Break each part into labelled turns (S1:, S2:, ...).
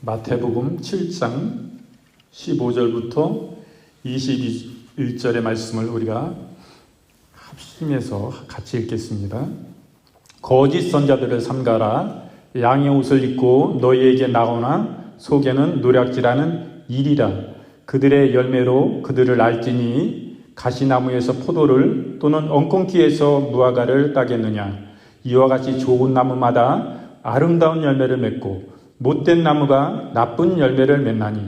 S1: 마태복음 7장 15절부터 21절의 말씀을 우리가 합심해서 같이 읽겠습니다. 거짓 선자들을 삼가라. 양의 옷을 입고 너희에게 나오나 속에는 노략질하는 일이라. 그들의 열매로 그들을 알지니 가시나무에서 포도를 또는 엉겅퀴에서 무화과를 따겠느냐. 이와 같이 좋은 나무마다 아름다운 열매를 맺고 못된 나무가 나쁜 열매를 맺나니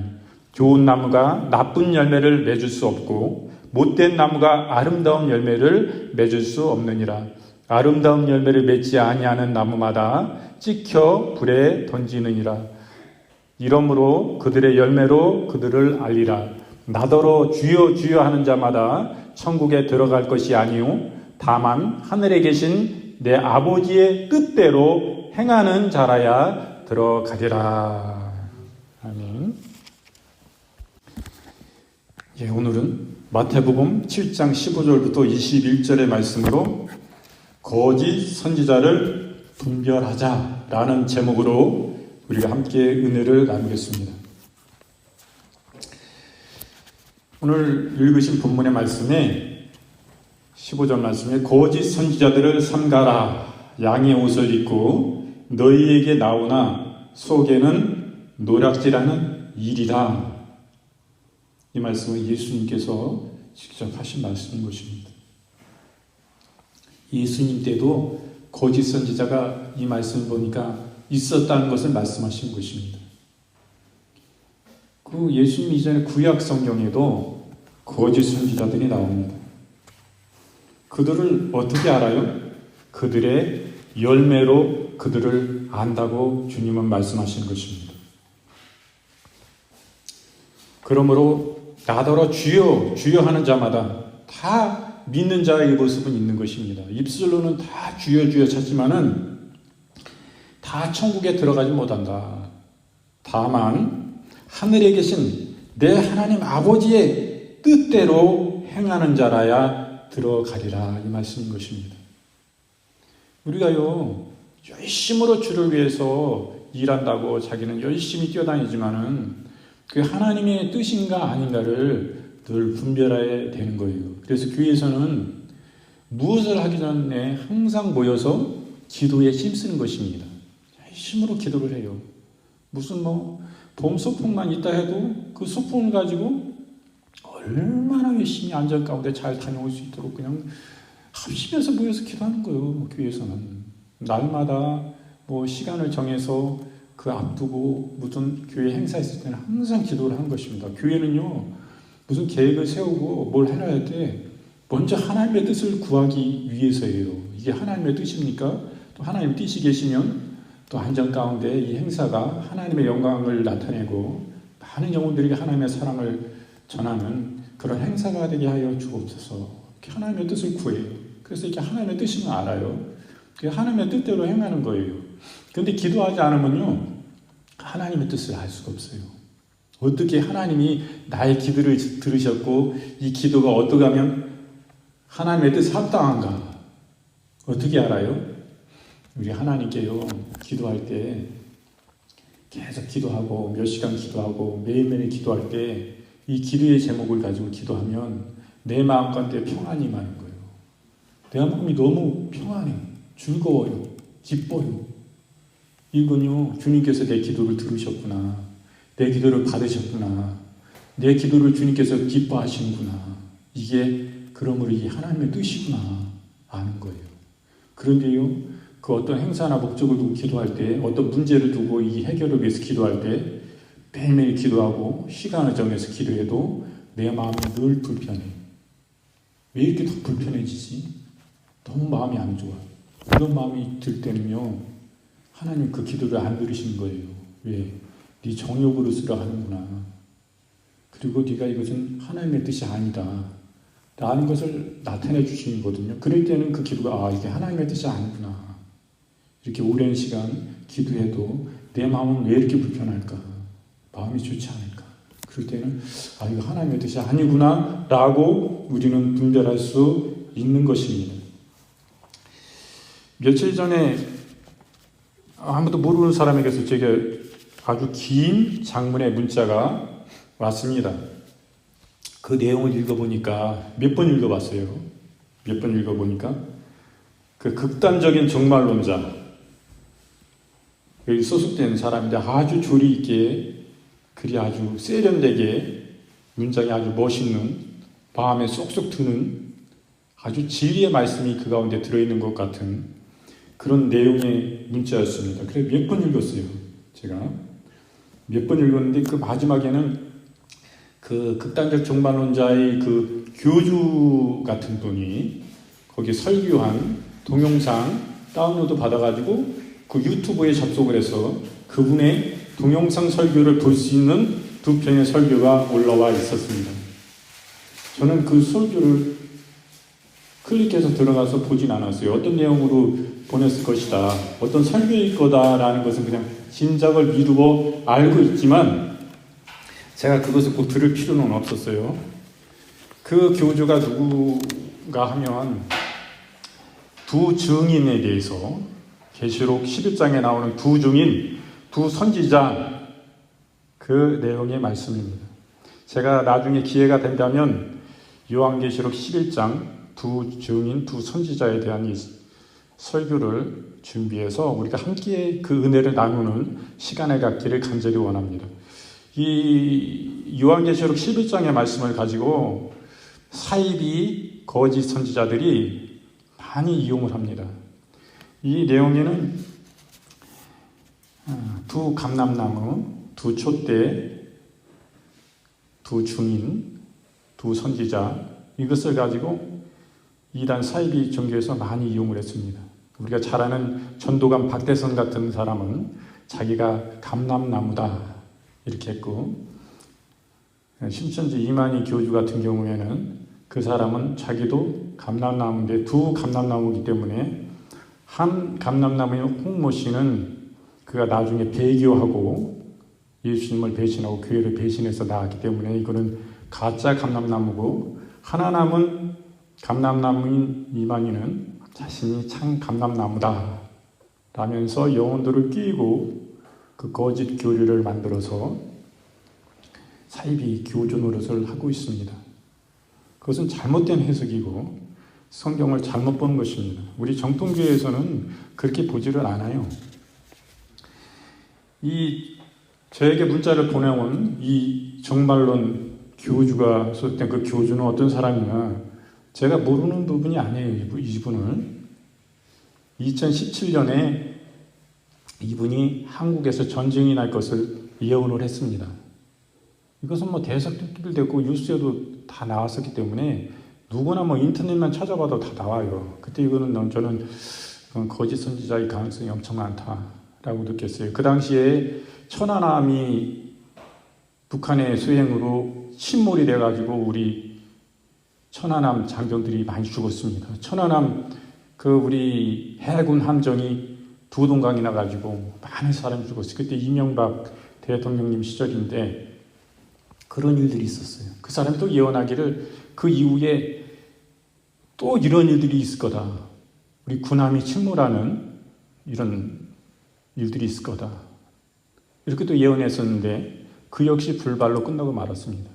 S1: 좋은 나무가 나쁜 열매를 맺을 수 없고 못된 나무가 아름다운 열매를 맺을 수 없느니라. 아름다운 열매를 맺지 아니하는 나무마다 찍혀 불에 던지느니라. 이러므로 그들의 열매로 그들을 알리라. 나더러 주여 주여 하는 자마다 천국에 들어갈 것이 아니요 다만 하늘에 계신 내 아버지의 뜻대로 행하는 자라야 들어가리라. 아멘. 오늘은 마태복음 7장 15절부터 21절의 말씀으로 거짓 선지자를 분별하자라는 제목으로 우리가 함께 은혜를 나누겠습니다. 오늘 읽으신 본문의 말씀에 15절 말씀에 거짓 선지자들을 삼가라. 양의 옷을 입고 너희에게 나오나 속에는 노략질하는 일이라. 이 말씀은 예수님께서 직접 하신 말씀인 것입니다. 예수님 때도 거짓 선지자가 이 말씀을 보니까 있었다는 것을 말씀하신 것입니다. 그 예수님 이전에 구약 성경에도 거짓 선지자들이 나옵니다. 그들을 어떻게 알아요? 그들의 열매로 그들을 안다고 주님은 말씀하시는 것입니다. 그러므로 나더러 주여 주여 하는 자마다 다 믿는 자의 모습은 있는 것입니다. 입술로는 다 주여 주여 찾지만은 다 천국에 들어가지 못한다. 다만 하늘에 계신 내 하나님 아버지의 뜻대로 행하는 자라야 들어가리라. 이 말씀인 것입니다. 우리가요 열심으로 주를 위해서 일한다고 자기는 열심히 뛰어다니지만은 그 하나님의 뜻인가 아닌가를 늘 분별해야 되는 거예요. 그래서 교회에서는 무엇을 하기 전에 항상 모여서 기도에 힘쓰는 것입니다. 열심으로 기도를 해요. 무슨 봄 소풍만 있다 해도 그 소풍을 가지고 얼마나 열심히 안전 가운데 잘 다녀올 수 있도록 그냥 합심해서 모여서 기도하는 거예요. 교회에서는 날마다 시간을 정해서 그 앞두고 무슨 교회 행사 있을 때는 항상 기도를 하는 것입니다. 교회는요 무슨 계획을 세우고 뭘 해야 할 때 먼저 하나님의 뜻을 구하기 위해서예요. 이게 하나님의 뜻입니까? 또 하나님 뜻이 계시면 또 안전 가운데 이 행사가 하나님의 영광을 나타내고 많은 영혼들에게 하나님의 사랑을 전하는 그런 행사가 되게 하여 주옵소서. 이렇게 하나님의 뜻을 구해요. 그래서 이렇게 하나님의 뜻임을 알아요. 하나님의 뜻대로 행하는 거예요. 그런데 기도하지 않으면요 하나님의 뜻을 알 수가 없어요. 어떻게 하나님이 나의 기도를 들으셨고 이 기도가 어떻게 하면 하나님의 뜻에 합당한가 어떻게 알아요? 우리 하나님께요 기도할 때 계속 기도하고 몇 시간 기도하고 매일매일 기도할 때 이 기도의 제목을 가지고 기도하면 내 마음 가운데 평안이 임하는 거예요. 내 마음이 너무 평안해, 즐거워요, 기뻐요. 이건요 주님께서 내 기도를 들으셨구나, 내 기도를 받으셨구나, 내 기도를 주님께서 기뻐하시는구나, 이게 그러므로 이게 하나님의 뜻이구나 아는 거예요. 그런데요 그 어떤 행사나 목적을 두고 기도할 때, 어떤 문제를 두고 이 해결을 위해서 기도할 때 매일매일 기도하고 시간을 정해서 기도해도 내 마음이 늘 불편해. 왜 이렇게 더 불편해지지? 너무 마음이 안 좋아. 이런 마음이 들 때는요 하나님 그 기도를 안 들으시는 거예요. 왜? 네 정욕으로 쓰려 하는구나. 그리고 네가 이것은 하나님의 뜻이 아니다 라는 것을 나타내 주시는 거거든요. 그럴 때는 그 기도가 이게 하나님의 뜻이 아니구나. 이렇게 오랜 시간 기도해도 내 마음은 왜 이렇게 불편할까? 마음이 좋지 않을까? 그럴 때는 이거 하나님의 뜻이 아니구나 라고 우리는 분별할 수 있는 것입니다. 며칠 전에 아무도 모르는 사람에게서 제가 아주 긴 장문의 문자가 왔습니다. 그 내용을 읽어보니까 몇 번 읽어봤어요. 몇 번 읽어보니까 그 극단적인 종말론자, 여기 소속된 사람인데 아주 조리 있게 글이 아주 세련되게 문장이 아주 멋있는, 마음에 쏙쏙 드는 아주 진리의 말씀이 그 가운데 들어있는 것 같은 그런 내용의 문자였습니다. 그래서 몇 번 읽었어요. 제가 몇 번 읽었는데 그 마지막에는 그 극단적 종말론자의 그 교주 같은 분이 거기 설교한 동영상 다운로드 받아가지고 그 유튜브에 접속을 해서 그분의 동영상 설교를 볼 수 있는 2편의 설교가 올라와 있었습니다. 저는 그 설교를 클릭해서 들어가서 보진 않았어요. 어떤 내용으로 보냈을 것이다, 어떤 설교일 거다라는 것은 그냥 짐작을 미루고 알고 있지만 제가 그것을 꼭 들을 필요는 없었어요. 그 교주가 누구가 하면 두 증인에 대해서 계시록 11장에 나오는 두 증인, 두 선지자 그 내용의 말씀입니다. 제가 나중에 기회가 된다면 요한계시록 11장 두 증인, 두 선지자에 대한 이 설교를 준비해서 우리가 함께 그 은혜를 나누는 시간을 갖기를 간절히 원합니다. 이 요한계시록 11장의 말씀을 가지고 사이비 거짓 선지자들이 많이 이용을 합니다. 이 내용에는 두 감람나무, 두 촛대, 두 증인, 두 선지자, 이것을 가지고 이단 사이비 종교에서 많이 이용을 했습니다. 우리가 잘 아는 전도관 박대선 같은 사람은 자기가 감람나무다 이렇게 했고, 신천지 이만희 교주 같은 경우에는 그 사람은 자기도 감람나무인데 두 감람나무이기 때문에 한 감람나무인 홍모 씨는 그가 나중에 배교하고 예수님을 배신하고 교회를 배신해서 나왔기 때문에 이거는 가짜 감람나무고, 하나 남은 감람나무인 이만희는 자신이 참 감람나무다 라면서 영혼들을 끼고 그 거짓 교리를 만들어서 사이비 교주 노릇을 하고 있습니다. 그것은 잘못된 해석이고 성경을 잘못 본 것입니다. 우리 정통교회에서는 그렇게 보지를 않아요. 저에게 문자를 보내온 이 종말론 교주가 소속된 그 교주는 어떤 사람이냐, 제가 모르는 부분이 아니에요. 이분을 2017년에 이분이 한국에서 전쟁이 날 것을 예언을 했습니다. 이것은 뭐 대서특필 됐고 뉴스에도 다 나왔었기 때문에 누구나 뭐 인터넷만 찾아봐도 다 나와요. 그때 이거는 저는 거짓 선지자의 가능성이 엄청 많다라고 느꼈어요. 그 당시에 천안함이 북한의 수행으로 침몰이 돼가지고 우리 천안함 장병들이 많이 죽었습니다. 천안함 우리 해군 함정이 두 동강이 나가지고 많은 사람이 죽었어요. 그때 이명박 대통령님 시절인데 그런 일들이 있었어요. 그 사람이 또 예언하기를 그 이후에 또 이런 일들이 있을 거다. 우리 군함이 침몰하는 이런 일들이 있을 거다. 이렇게 또 예언했었는데 그 역시 불발로 끝나고 말았습니다.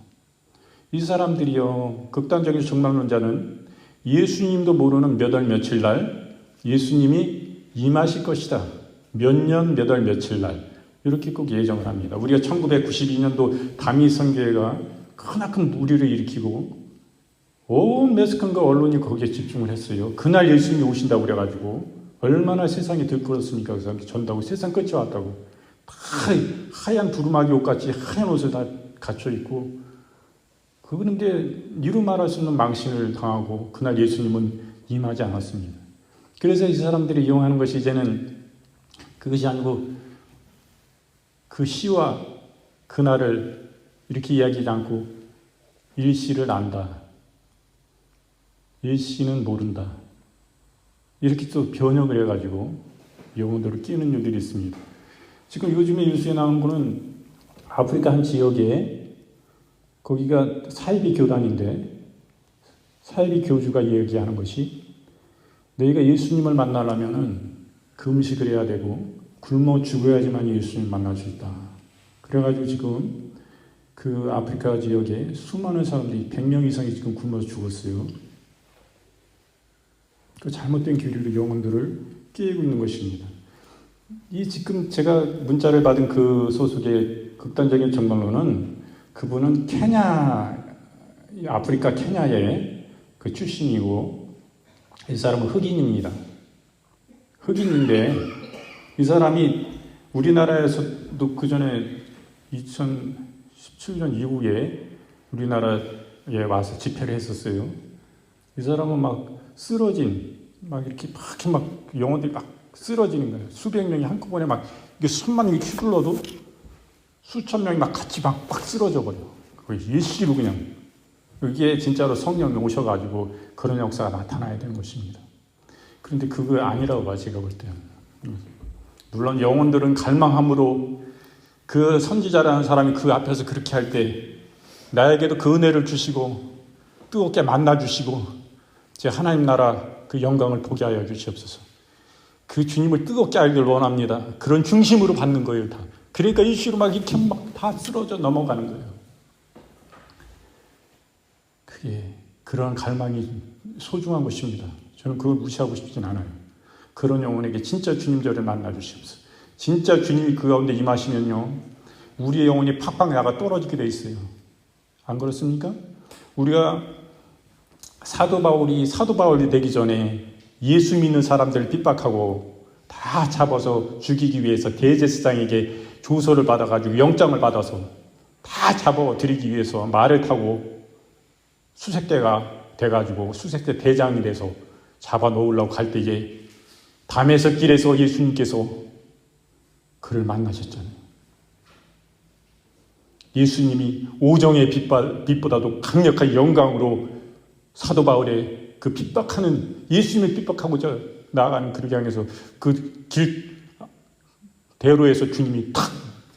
S1: 이 사람들이요, 극단적인 종말론자는 예수님도 모르는 몇 월 며칠 날 예수님이 임하실 것이다. 몇 년 몇 월 며칠 날 이렇게 꼭 예정을 합니다. 우리가 1992년도 다미 선교회가 크나큰 무리를 일으키고 온 매스컴과 언론이 거기에 집중을 했어요. 그날 예수님이 오신다고 그래가지고 얼마나 세상이 들끓었습니까? 그래서 전다고 세상 끝이 왔다고 다 하얀 두루마기 옷같이 하얀 옷을 다 갖춰 입고, 그런데 이루 말할 수 없는 망신을 당하고 그날 예수님은 임하지 않았습니다. 그래서 이 사람들이 이용하는 것이 이제는 그것이 아니고 그 시와 그날을 이렇게 이야기하지 않고 일시를 안다, 일시는 모른다, 이렇게 또 변형을 해가지고 영혼들을 끼는 일들이 있습니다. 지금 요즘에 뉴스에 나온 거는 아프리카 한 지역에 거기가 사이비 교단인데 사이비 교주가 얘기하는 것이 너희가 예수님을 만나려면은 금식을 해야 되고 굶어 죽어야지만 예수님을 만날 수 있다. 그래가지고 지금 그 아프리카 지역에 수많은 사람들이 100명 이상이 지금 굶어서 죽었어요. 그 잘못된 교리로 영혼들을 깨고 있는 것입니다. 이 지금 제가 문자를 받은 그 소속의 극단적인 정말로는 그분은 아프리카 케냐의 그 출신이고 이 사람은 흑인입니다. 흑인인데 이 사람이 우리나라에서도 그 전에 2017년 이후에 우리나라에 와서 집회를 했었어요. 이 사람은 막 이렇게 영혼들이 막 쓰러지는 거예요. 수백 명이 한꺼번에 막 이게 손만 휘둘러도 수천 명이 막 같이 막 쓰러져 버려. 일시로 그냥. 이게 진짜로 성령이 오셔가지고 그런 역사가 나타나야 되는 것입니다. 그런데 그거 아니라고 봐, 제가 볼 때는. 물론 영혼들은 갈망함으로 그 선지자라는 사람이 그 앞에서 그렇게 할 때 나에게도 그 은혜를 주시고 뜨겁게 만나주시고 제 하나님 나라 그 영광을 보게 하여 주시옵소서. 그 주님을 뜨겁게 알기를 원합니다. 그런 중심으로 받는 거예요, 다. 그러니까 일시로 막 이렇게 막 다 쓰러져 넘어가는 거예요. 그런 갈망이 소중한 것입니다. 저는 그걸 무시하고 싶진 않아요. 그런 영혼에게 진짜 주님절을 만나 주시옵소서. 진짜 주님이 그 가운데 임하시면요, 우리의 영혼이 팍팍 나가 떨어지게 돼 있어요. 안 그렇습니까? 우리가 사도 바울이 되기 전에 예수 믿는 사람들을 핍박하고 다 잡아서 죽이기 위해서 대제사장에게 조서를 받아가지고 영장을 받아서 다 잡아들이기 위해서 말을 타고 수색대가 돼가지고 수색대 대장이 돼서 잡아 놓으려고 갈 때 이제 담에서 길에서 예수님께서 그를 만나셨잖아요. 예수님이 오정의 빛보다도 강력한 영광으로 사도 바울의 그 핍박하는 예수님을 핍박하고자 나아가는 그를 향해서 그 길 대로에서 주님이 탁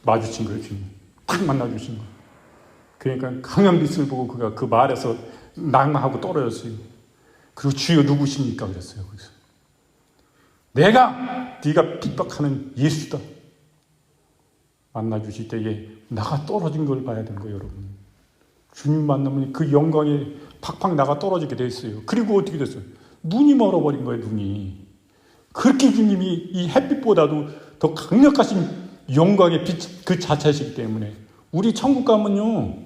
S1: 마주친 거예요. 주님 탁 만나주신 거예요. 그러니까 강한 빛을 보고 그가 그 말에서 낙마하고 떨어졌어요. 그리고 주여 누구십니까? 그랬어요. 그래서 네가 핍박하는 예수다. 만나주실 때에 나가 떨어진 걸 봐야 되는 거예요, 여러분. 주님 만나면 그 영광에 팍팍 나가 떨어지게 됐어요. 그리고 어떻게 됐어요? 눈이 멀어버린 거예요, 눈이. 그렇게 주님이 이 햇빛보다도 더 강력하신 영광의 빛 그 자체이기 때문에 우리 천국 가면요,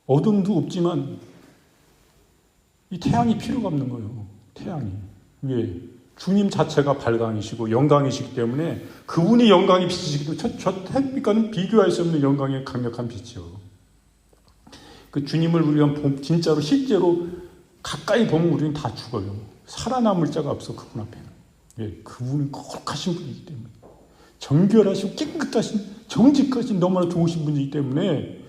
S1: 어둠도 없지만 이 태양이 필요가 없는 거예요. 태양이. 왜? 주님 자체가 발광이시고 영광이시기 때문에 그분이 영광의 빛이시기도 저 햇빛과는 비교할 수 없는 영광의 강력한 빛이요. 그 주님을 우리가 진짜로 실제로 가까이 보면 우리는 다 죽어요. 살아남을 자가 없어, 그분 앞에는. 왜? 그분은 거룩하신 분이기 때문에. 정결하시고 깨끗하신 정직하신 너무나 좋으신 분이기 때문에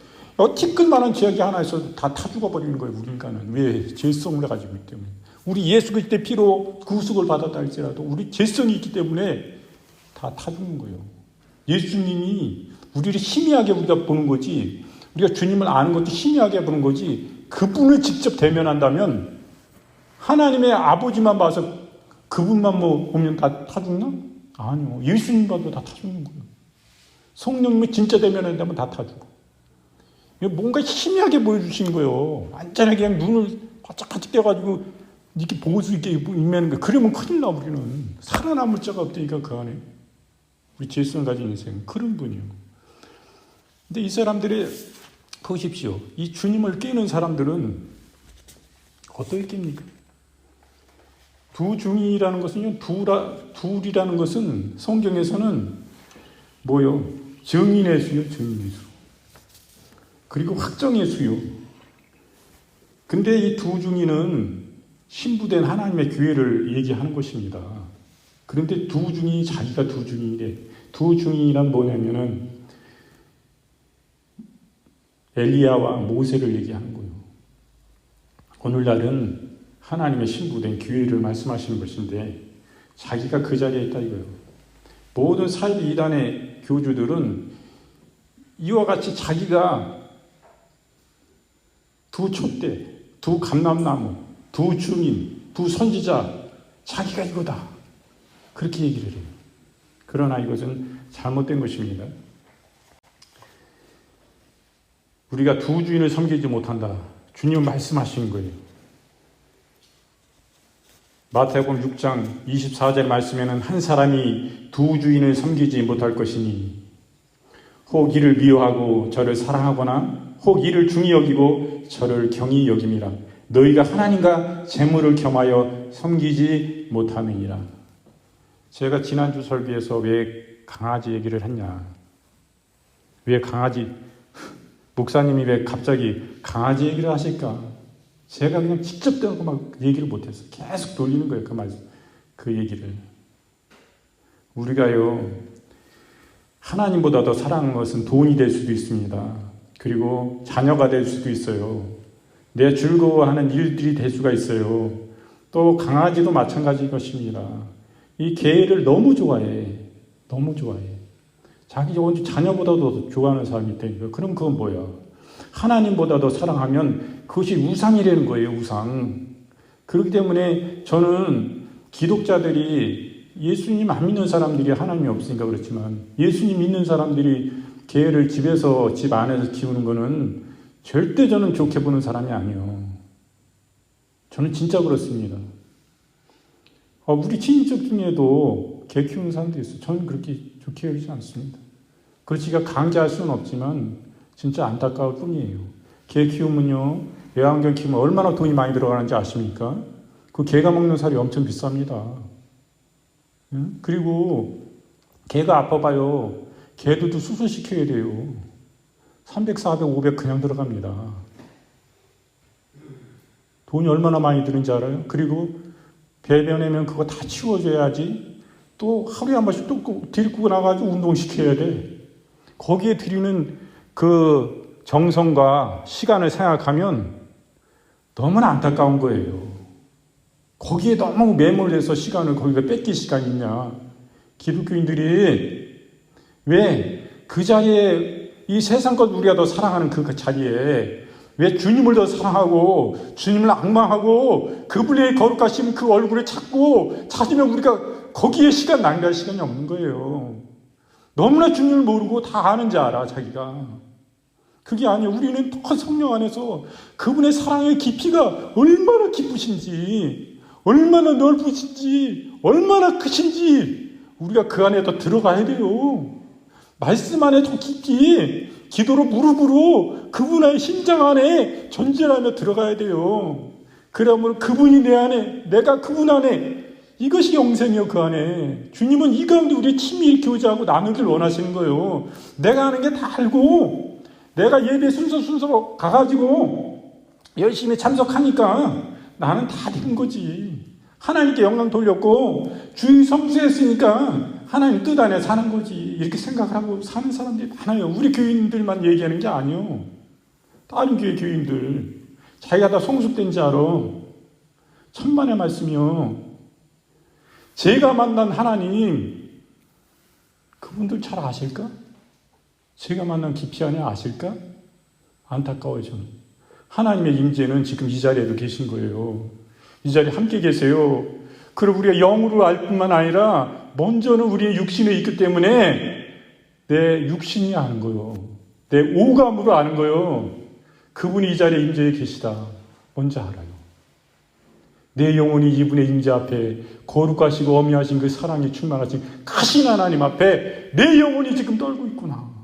S1: 티끌만한 죄악이 하나 있어도 다 죽어버리는 거예요, 우리 인간은. 왜? 죄성을 가지고 있기 때문에. 우리 예수 그리스도의 피로 구속을 받았다 할지라도 우리 죄성이 있기 때문에 다 죽는 거예요. 예수님이 우리를 희미하게 우리가 보는 거지, 우리가 주님을 아는 것도 희미하게 보는 거지, 그분을 직접 대면한다면 하나님의 아버지만 봐서 그분만 보면 다 죽나? 아니요. 예수님 봐도 다 죽는 거예요. 성령님이 진짜 대면한다면 다 죽어. 뭔가 희미하게 보여주신 거예요. 완전하게 그냥 눈을 바짝바짝 떼가지고 이렇게 볼 수 있게 임하는 거. 그러면 큰일 나, 우리는. 살아남을 자가 없다니까, 그 안에. 우리 죄성 가진 인생. 그런 분이요. 근데 이 사람들이, 보십시오. 이 주님을 깨는 사람들은 어떻게 깹니까? 두 중이라는 것은요, 둘이라는 것은 성경에서는 뭐요? 증인의 수요, 증인의 수. 그리고 확정의 수요. 근데 이 두 중인은 신부된 하나님의 교회를 얘기하는 것입니다. 그런데 두 중이 자기가 두 중이래. 두 중이란 뭐냐면은 엘리야와 모세를 얘기하는 거예요. 오늘날은 하나님의 신부된 교회를 말씀하시는 것인데 자기가 그 자리에 있다 이거예요. 모든 사이비 이단의 교주들은 이와 같이 자기가 두 촛대, 두 감람나무, 두 증인, 두 선지자, 자기가 이거다. 그렇게 얘기를 해요. 그러나 이것은 잘못된 것입니다. 우리가 두 주인을 섬기지 못한다. 주님은 말씀하시는 거예요. 마태복음 6장 24절 말씀에는 한 사람이 두 주인을 섬기지 못할 것이니 혹 이를 미워하고 저를 사랑하거나 혹 이를 중히 여기고 저를 경히 여김이라. 너희가 하나님과 재물을 겸하여 섬기지 못하느니라. 제가 지난주 설교에서 왜 강아지 얘기를 했냐? 왜 강아지, 목사님이 왜 갑자기 강아지 얘기를 하실까? 제가 그냥 직접 대고 막 얘기를 못했어요. 계속 돌리는 거예요. 그 얘기를. 우리가요, 하나님보다 더 사랑하는 것은 돈이 될 수도 있습니다. 그리고 자녀가 될 수도 있어요. 내 즐거워하는 일들이 될 수가 있어요. 또 강아지도 마찬가지일 것입니다. 이 개를 너무 좋아해. 너무 좋아해. 자기 자녀보다도 좋아하는 사람이 있다니까. 그럼 그건 뭐야? 하나님보다 더 사랑하면 그것이 우상이라는 거예요. 우상. 그렇기 때문에 저는 기독자들이 예수님 안 믿는 사람들이 하나님이 없으니까 그렇지만 예수님 믿는 사람들이 개를 집에서 집 안에서 키우는 거는 절대 저는 좋게 보는 사람이 아니에요. 저는 진짜 그렇습니다. 우리 친인척 중에도 개 키우는 사람도 있어요. 저는 그렇게 좋게 여기지 않습니다. 그걸 제가 강제할 수는 없지만 진짜 안타까울 뿐이에요. 개 키우면요, 애완견 키우면 얼마나 돈이 많이 들어가는지 아십니까? 그 개가 먹는 살이 엄청 비쌉니다. 응? 그리고 개가 아파봐요. 개들도 수술시켜야 돼요. 300, 400, 500 그냥 들어갑니다. 돈이 얼마나 많이 드는지 알아요? 그리고 배변하면 그거 다 치워줘야지. 또 하루에 한 번씩 또 데리고 나가지고 운동시켜야 돼. 거기에 들이는 그 정성과 시간을 생각하면 너무나 안타까운 거예요. 거기에 너무 매몰돼서 시간을 거기가 뺏길 시간이 있냐. 기독교인들이 왜 그 자리에 이 세상 것 우리가 더 사랑하는 그 자리에 왜 주님을 더 사랑하고 주님을 악망하고 그분의 거룩하신 그 얼굴을 찾으면 우리가 거기에 시간 낭비할 시간이 없는 거예요. 너무나 주님을 모르고 다 아는지 알아 자기가. 그게 아니에요. 우리는 더 성령 안에서 그분의 사랑의 깊이가 얼마나 깊으신지 얼마나 넓으신지 얼마나 크신지 우리가 그 안에 더 들어가야 돼요. 말씀 안에 더 깊이 기도로 무릎으로 그분의 심장 안에 전진하며 들어가야 돼요. 그러므로 그분이 내 안에 내가 그분 안에 이것이 영생이요. 그 안에 주님은 이 가운데 우리의 친밀히 교제하고 나누길 원하시는 거예요. 내가 아는 게 다 알고 내가 예배 순서 가가지고 열심히 참석하니까 나는 다 된 거지. 하나님께 영광 돌렸고 주의 성수했으니까 하나님 뜻 안에 사는 거지. 이렇게 생각을 하고 사는 사람들이 많아요. 우리 교인들만 얘기하는 게 아니에요. 다른 교회 교인들 자기가 다 성숙된 줄 알아. 천만의 말씀이요. 제가 만난 하나님 그분들 잘 아실까? 제가 만난 깊이 안에 아실까? 안타까워요. 저는 하나님의 임재는 지금 이 자리에도 계신 거예요. 이 자리에 함께 계세요. 그리고 우리가 영으로 알 뿐만 아니라 먼저는 우리의 육신에 있기 때문에 내 육신이 아는 거예요. 내 오감으로 아는 거예요. 그분이 이 자리에 임재해 계시다. 먼저 알아요. 내 영혼이 이분의 임재 앞에 거룩하시고 어미하신 그 사랑이 충만하신 크신 하나님 앞에 내 영혼이 지금 떨고 있구나.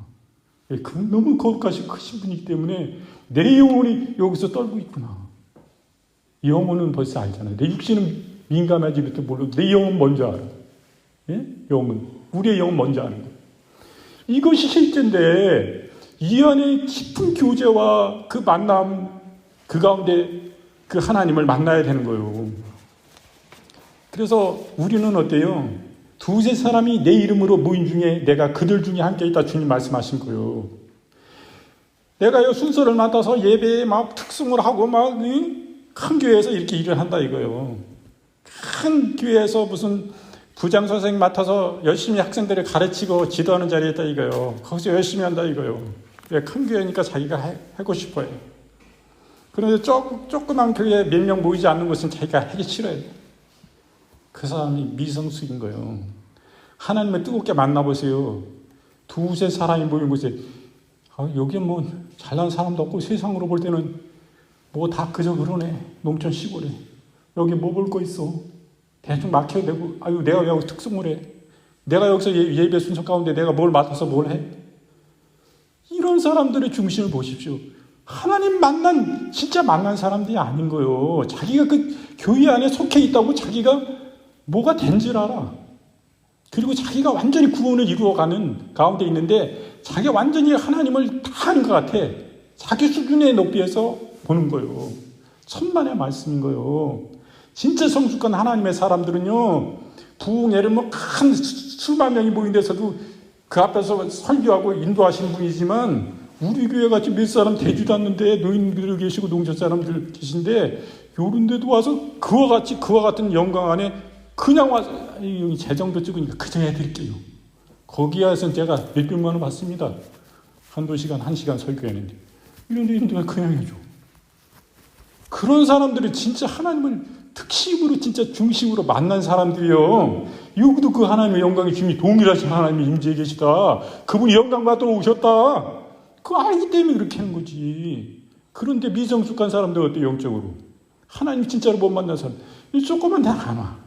S1: 그분 너무 거룩하시고 크신 분이기 때문에 내 영혼이 여기서 떨고 있구나. 영혼은 벌써 알잖아요. 내 육신은 민감하지부터 모르고 내 영혼 먼저 알아. 예? 영혼. 우리의 영혼 먼저 아는 거예요. 이것이 실제인데 이 안에 깊은 교제와 그 만남 그 가운데 그 하나님을 만나야 되는 거예요. 그래서 우리는 어때요? 두세 사람이 내 이름으로 모인 중에 내가 그들 중에 함께 있다 주님 말씀하신 거예요. 내가요 순서를 맡아서 예배에 막 특승을 하고 막 큰 교회에서 이렇게 일을 한다 이거예요. 큰 교회에서 무슨 부장 선생님 맡아서 열심히 학생들을 가르치고 지도하는 자리에 있다 이거예요. 거기서 열심히 한다 이거예요. 왜 큰 교회니까 자기가 하고 싶어요. 그런데 조그만 교회에 몇 명 모이지 않는 것은 자기가 하기 싫어요. 그 사람이 미성숙인 거예요. 하나님을 뜨겁게 만나보세요. 두세 사람이 모인 곳에 여기에 뭐 잘난 사람도 없고 세상으로 볼 때는 뭐 다 그저 그러네. 농촌 시골에. 여기 뭐 볼 거 있어. 대충 막혀야 되고, 내가 왜 여기 특성을 해? 내가 여기서 예배 순서 가운데 내가 뭘 맡아서 뭘 해? 이런 사람들의 중심을 보십시오. 하나님 진짜 만난 사람들이 아닌 거예요. 자기가 그 교회 안에 속해 있다고 자기가 뭐가 된 줄 알아. 그리고 자기가 완전히 구원을 이루어가는 가운데 있는데 자기가 완전히 하나님을 다 하는 것 같아. 자기 수준의 높이에서 보는 거예요. 천만의 말씀인 거예요. 진짜 성숙한 하나님의 사람들은요, 부흥회를 큰 수만 명이 모인 데서도 그 앞에서 설교하고 인도하시는 분이지만 우리 교회 같이 몇 사람 되지도 않는데 노인들 계시고 농촌 사람들 계신데 요런 데도 와서 그와 같은 영광 안에 그냥 와서 제 정도 찍으니까 그냥 해드릴게요. 거기 와서 제가 몇백만 원 받습니다. 한두 시간, 1시간 설교했는데 이런 데 있는데 그냥 해줘. 그런 사람들이 진짜 하나님을 특심으로 진짜 중심으로 만난 사람들이요. 여기도 그 하나님의 영광의 주님이 동일하신 하나님이 임재해 계시다. 그분이 영광 받으러 오셨다. 그거 알기 때문에 그렇게 하는 거지. 그런데 미성숙한 사람들 어때 영적으로? 하나님 진짜로 못 만난 사람. 조금만 다 안 와.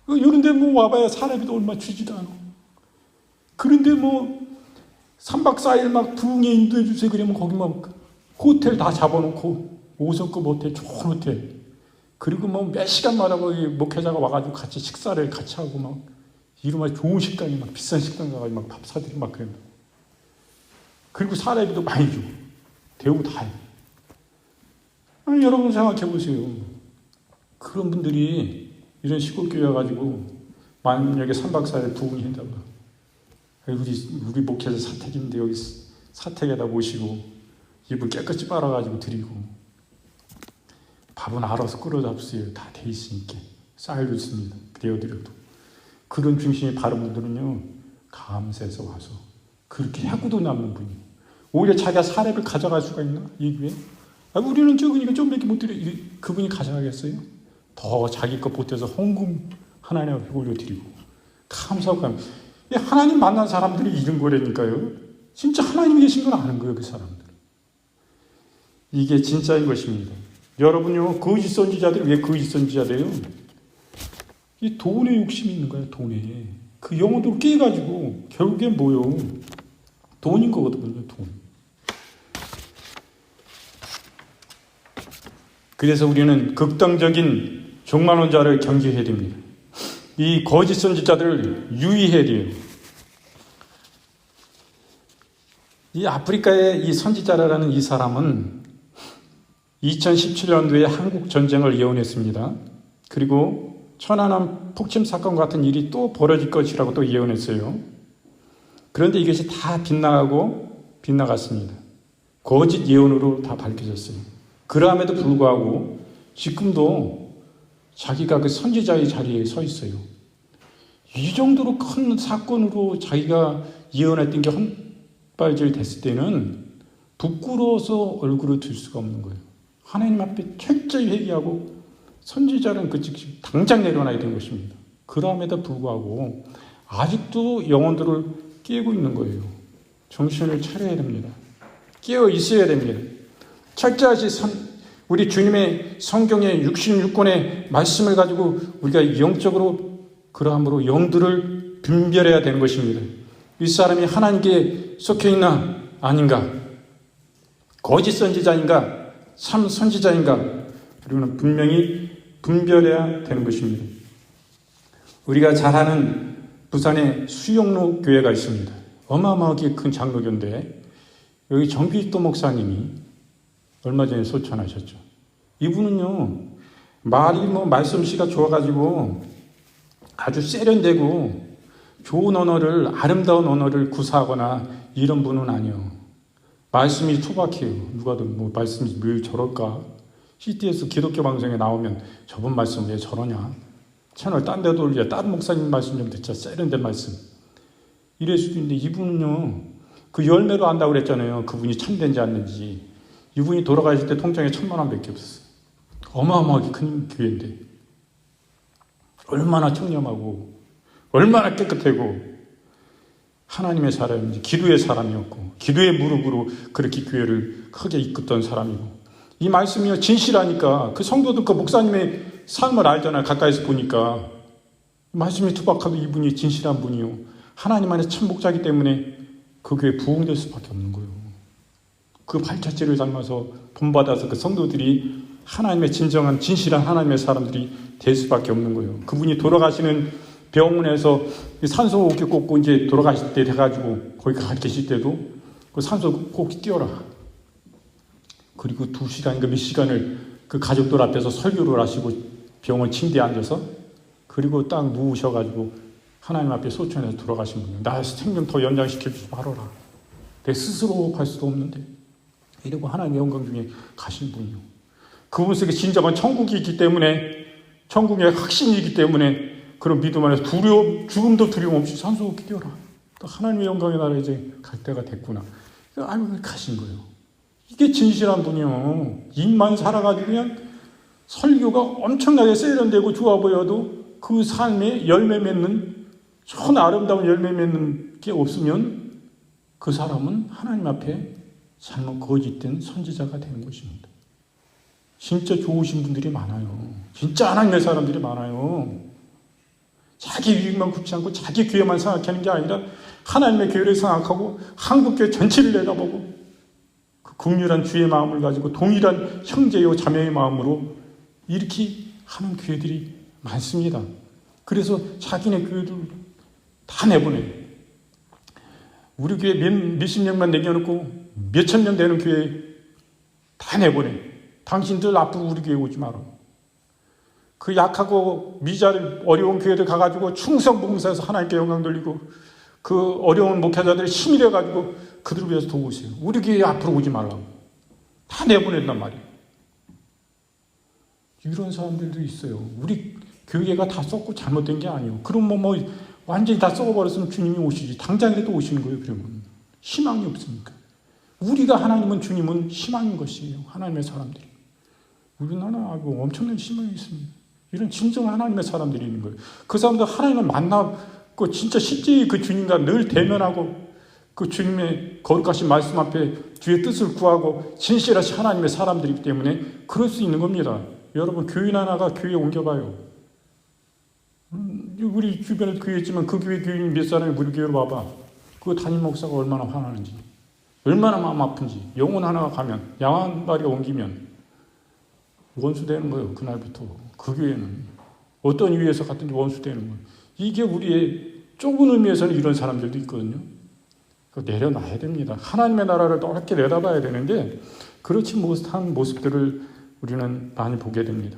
S1: 이런데 뭐 와봐야 사람이도 얼마 주지도 않아. 그런데 뭐 3박 4일 막 부흥에 인도해 주세요. 그러면 거기 막 호텔 다 잡아놓고 5성급 호텔, 좋은 호텔. 그리고 뭐 몇 시간마다 거기 목회자가 와가지고 같이 식사를 같이 하고 막 이름만 좋은 식당에 막 비싼 식당 가가지고 막 밥 사드리고 막 그래요. 그리고 사례비도 많이 주고 대우고 다 해요. 여러분 생각해 보세요. 그런 분들이 이런 시골교회 와가지고 만약에 3박 4일 부흥이 한다고 우리 목회자 사택인데 여기 사택에다 모시고 이분 깨끗이 빨아가지고 드리고 밥은 알아서 끓여잡수요. 다 돼 있으니까 쌀도 씁니다. 데워드려도. 그런 중심이 바른 분들은요 감사해서 와서 그렇게 해고도 남는 분이에요. 오히려 자기가 사례를 가져갈 수가 있나? 이 교회? 우리는 적으니까 좀 밖에 못 드려. 그분이 가져가겠어요? 더 자기 것 보태서 헌금 하나님께 올려드리고 감사하고 가면 하나님 만난 사람들이 이런 거라니까요. 진짜 하나님이 계신 건 아는 거예요. 그 사람들. 이게 진짜인 것입니다. 여러분요, 거짓 선지자들이 왜 거짓 선지자돼요? 이 돈에 욕심이 있는 거예요. 돈에. 그 영혼도 깨가지고 결국엔 뭐요? 돈인 거거든요. 돈. 그래서 우리는 극단적인 종말론자를 경계해야 됩니다. 이 거짓 선지자들을 유의해야 돼요. 이 아프리카의 이 선지자라는 이 사람은 2017년도에 한국 전쟁을 예언했습니다. 그리고 천안함 폭침 사건 같은 일이 또 벌어질 것이라고 또 예언했어요. 그런데 이것이 다 빗나갔습니다. 거짓 예언으로 다 밝혀졌어요. 그럼에도 불구하고 지금도 자기가 그 선지자의 자리에 서 있어요. 이 정도로 큰 사건으로 자기가 예언했던 게 헛발질 됐을 때는 부끄러워서 얼굴을 들 수가 없는 거예요. 하나님 앞에 철저히 회개하고 선지자는 그 즉시 당장 내려놔야 되는 것입니다. 그럼에도 불구하고 아직도 영혼들을 깨고 있는 거예요. 정신을 차려야 됩니다. 깨어 있어야 됩니다. 철저하시 우리 주님의 성경의 66권의 말씀을 가지고 우리가 영적으로 그러함으로 영들을 분별해야 되는 것입니다. 이 사람이 하나님께 속해 있나 아닌가, 거짓 선지자인가 참 선지자인가, 우리는 분명히 분별해야 되는 것입니다. 우리가 잘 아는 부산에 수영로 교회가 있습니다. 어마어마하게 큰 장로교인데 여기 정필도 목사님이 얼마 전에 소천하셨죠. 이분은요, 말씀씨가 좋아가지고 아주 세련되고 좋은 언어를, 아름다운 언어를 구사하거나 이런 분은 아니에요. 말씀이 투박해요. 누가든 말씀이 왜 저럴까? CTS 기독교 방송에 나오면 저분 말씀 왜 저러냐? 채널 딴 데 돌려. 다른 목사님 말씀 좀 듣자. 세련된 말씀. 이럴 수도 있는데 이분은요, 그 열매로 안다고 그랬잖아요. 그분이 참된지 않는지. 이분이 돌아가실 때 통장에 1,000만 원밖에 없었어요. 어마어마하게 큰 교회인데 얼마나 청렴하고 얼마나 깨끗하고 하나님의 사람인지 기도의 사람이었고 기도의 무릎으로 그렇게 교회를 크게 이끌던 사람이고 이 말씀이 진실하니까 그 성도들 그 목사님의 삶을 알잖아요. 가까이서 보니까 말씀이 투박하도 이분이 진실한 분이요 하나님 안에 참 목자이기 때문에 그 교회 부흥될 수밖에 없는 거예요. 그 발자취를 닮아서 본받아서 그 성도들이 하나님의 진정한 진실한 하나님의 사람들이 될 수밖에 없는 거예요. 그분이 돌아가시는 병원에서 산소 어깨 꽂고 이제 돌아가실 때 돼가지고 거기 가 계실 때도 그 산소 꼭 띄워라. 그리고 2시간인가 몇 시간을 그 가족들 앞에서 설교를 하시고 병원 침대에 앉아서 그리고 딱 누우셔가지고 하나님 앞에 소천해서 돌아가신 분이에요. 나 생명 더 연장시켜주지 말아라. 내 스스로 갈 수도 없는데 이러고 하나님의 영광 중에 가신 분이요. 그분 속에 진정한 천국이 있기 때문에 천국의 확신이기 때문에 그런 믿음 안에서 죽음도 두려움 없이 산소 없게 뛰어라. 또 하나님의 영광의 나라에 이제 갈 때가 됐구나. 알고 가신 거예요. 이게 진실한 분이요. 입만 살아가지고 그냥 설교가 엄청나게 세련되고 좋아 보여도 그 삶에 열매 맺는 전 아름다운 열매 맺는 게 없으면 그 사람은 하나님 앞에 잘못 거짓된 선지자가 되는 것입니다. 진짜 좋으신 분들이 많아요. 진짜 하나님의 사람들이 많아요. 자기 유익만 굽지 않고 자기 교회만 생각하는 게 아니라 하나님의 교회를 생각하고 한국교회 전체를 내다보고 그 긍휼한 주의 마음을 가지고 동일한 형제요 자매의 마음으로 이렇게 하는 교회들이 많습니다. 그래서 자기네 교회들 다 내보내요. 우리 교회 몇십 명만 내겨놓고 몇천 명 되는 교회 다 내보내요. 당신들 앞으로 우리 교회 오지 마라. 그 약하고 미자리 어려운 교회들 가가지고 충성 봉사해서 하나님께 영광 돌리고 그 어려운 목회자들이 힘이 돼가지고 그들을 위해서 도우세요. 우리 교회 앞으로 오지 말라고. 다 내보낸단 말이에요. 이런 사람들도 있어요. 우리 교회가 다 썩고 잘못된 게 아니에요. 그럼 뭐 완전히 다 썩어버렸으면 주님이 오시지. 당장이라도 오시는 거예요. 그러면 희망이 없으니까. 우리가 하나님은 주님은 희망인 것이에요. 하나님의 사람들이. 우리나라하고 엄청난 희망이 있습니다. 이런 진정 하나님의 사람들이 있는 거예요. 그 사람들 하나님을 만나고 진짜 실제 그 주님과 늘 대면하고 그 주님의 거룩하신 말씀 앞에 주의 뜻을 구하고 진실하신 하나님의 사람들이기 때문에 그럴 수 있는 겁니다. 여러분 교인 하나가 교회에 옮겨봐요. 우리 주변에 교회 있지만 그 교회 교인 몇 사람이 우리 교회로 와봐. 그 담임 목사가 얼마나 화나는지 얼마나 마음 아픈지 영혼 하나가 가면 양한마리가 옮기면 원수 되는 거예요. 그날부터 그 교회는 어떤 이유에서 갔든지 원수 되는 거예요. 이게 우리의 좁은 의미에서는 이런 사람들도 있거든요. 내려놔야 됩니다. 하나님의 나라를 넓게 내다봐야 되는데 그렇지 못한 모습들을 우리는 많이 보게 됩니다.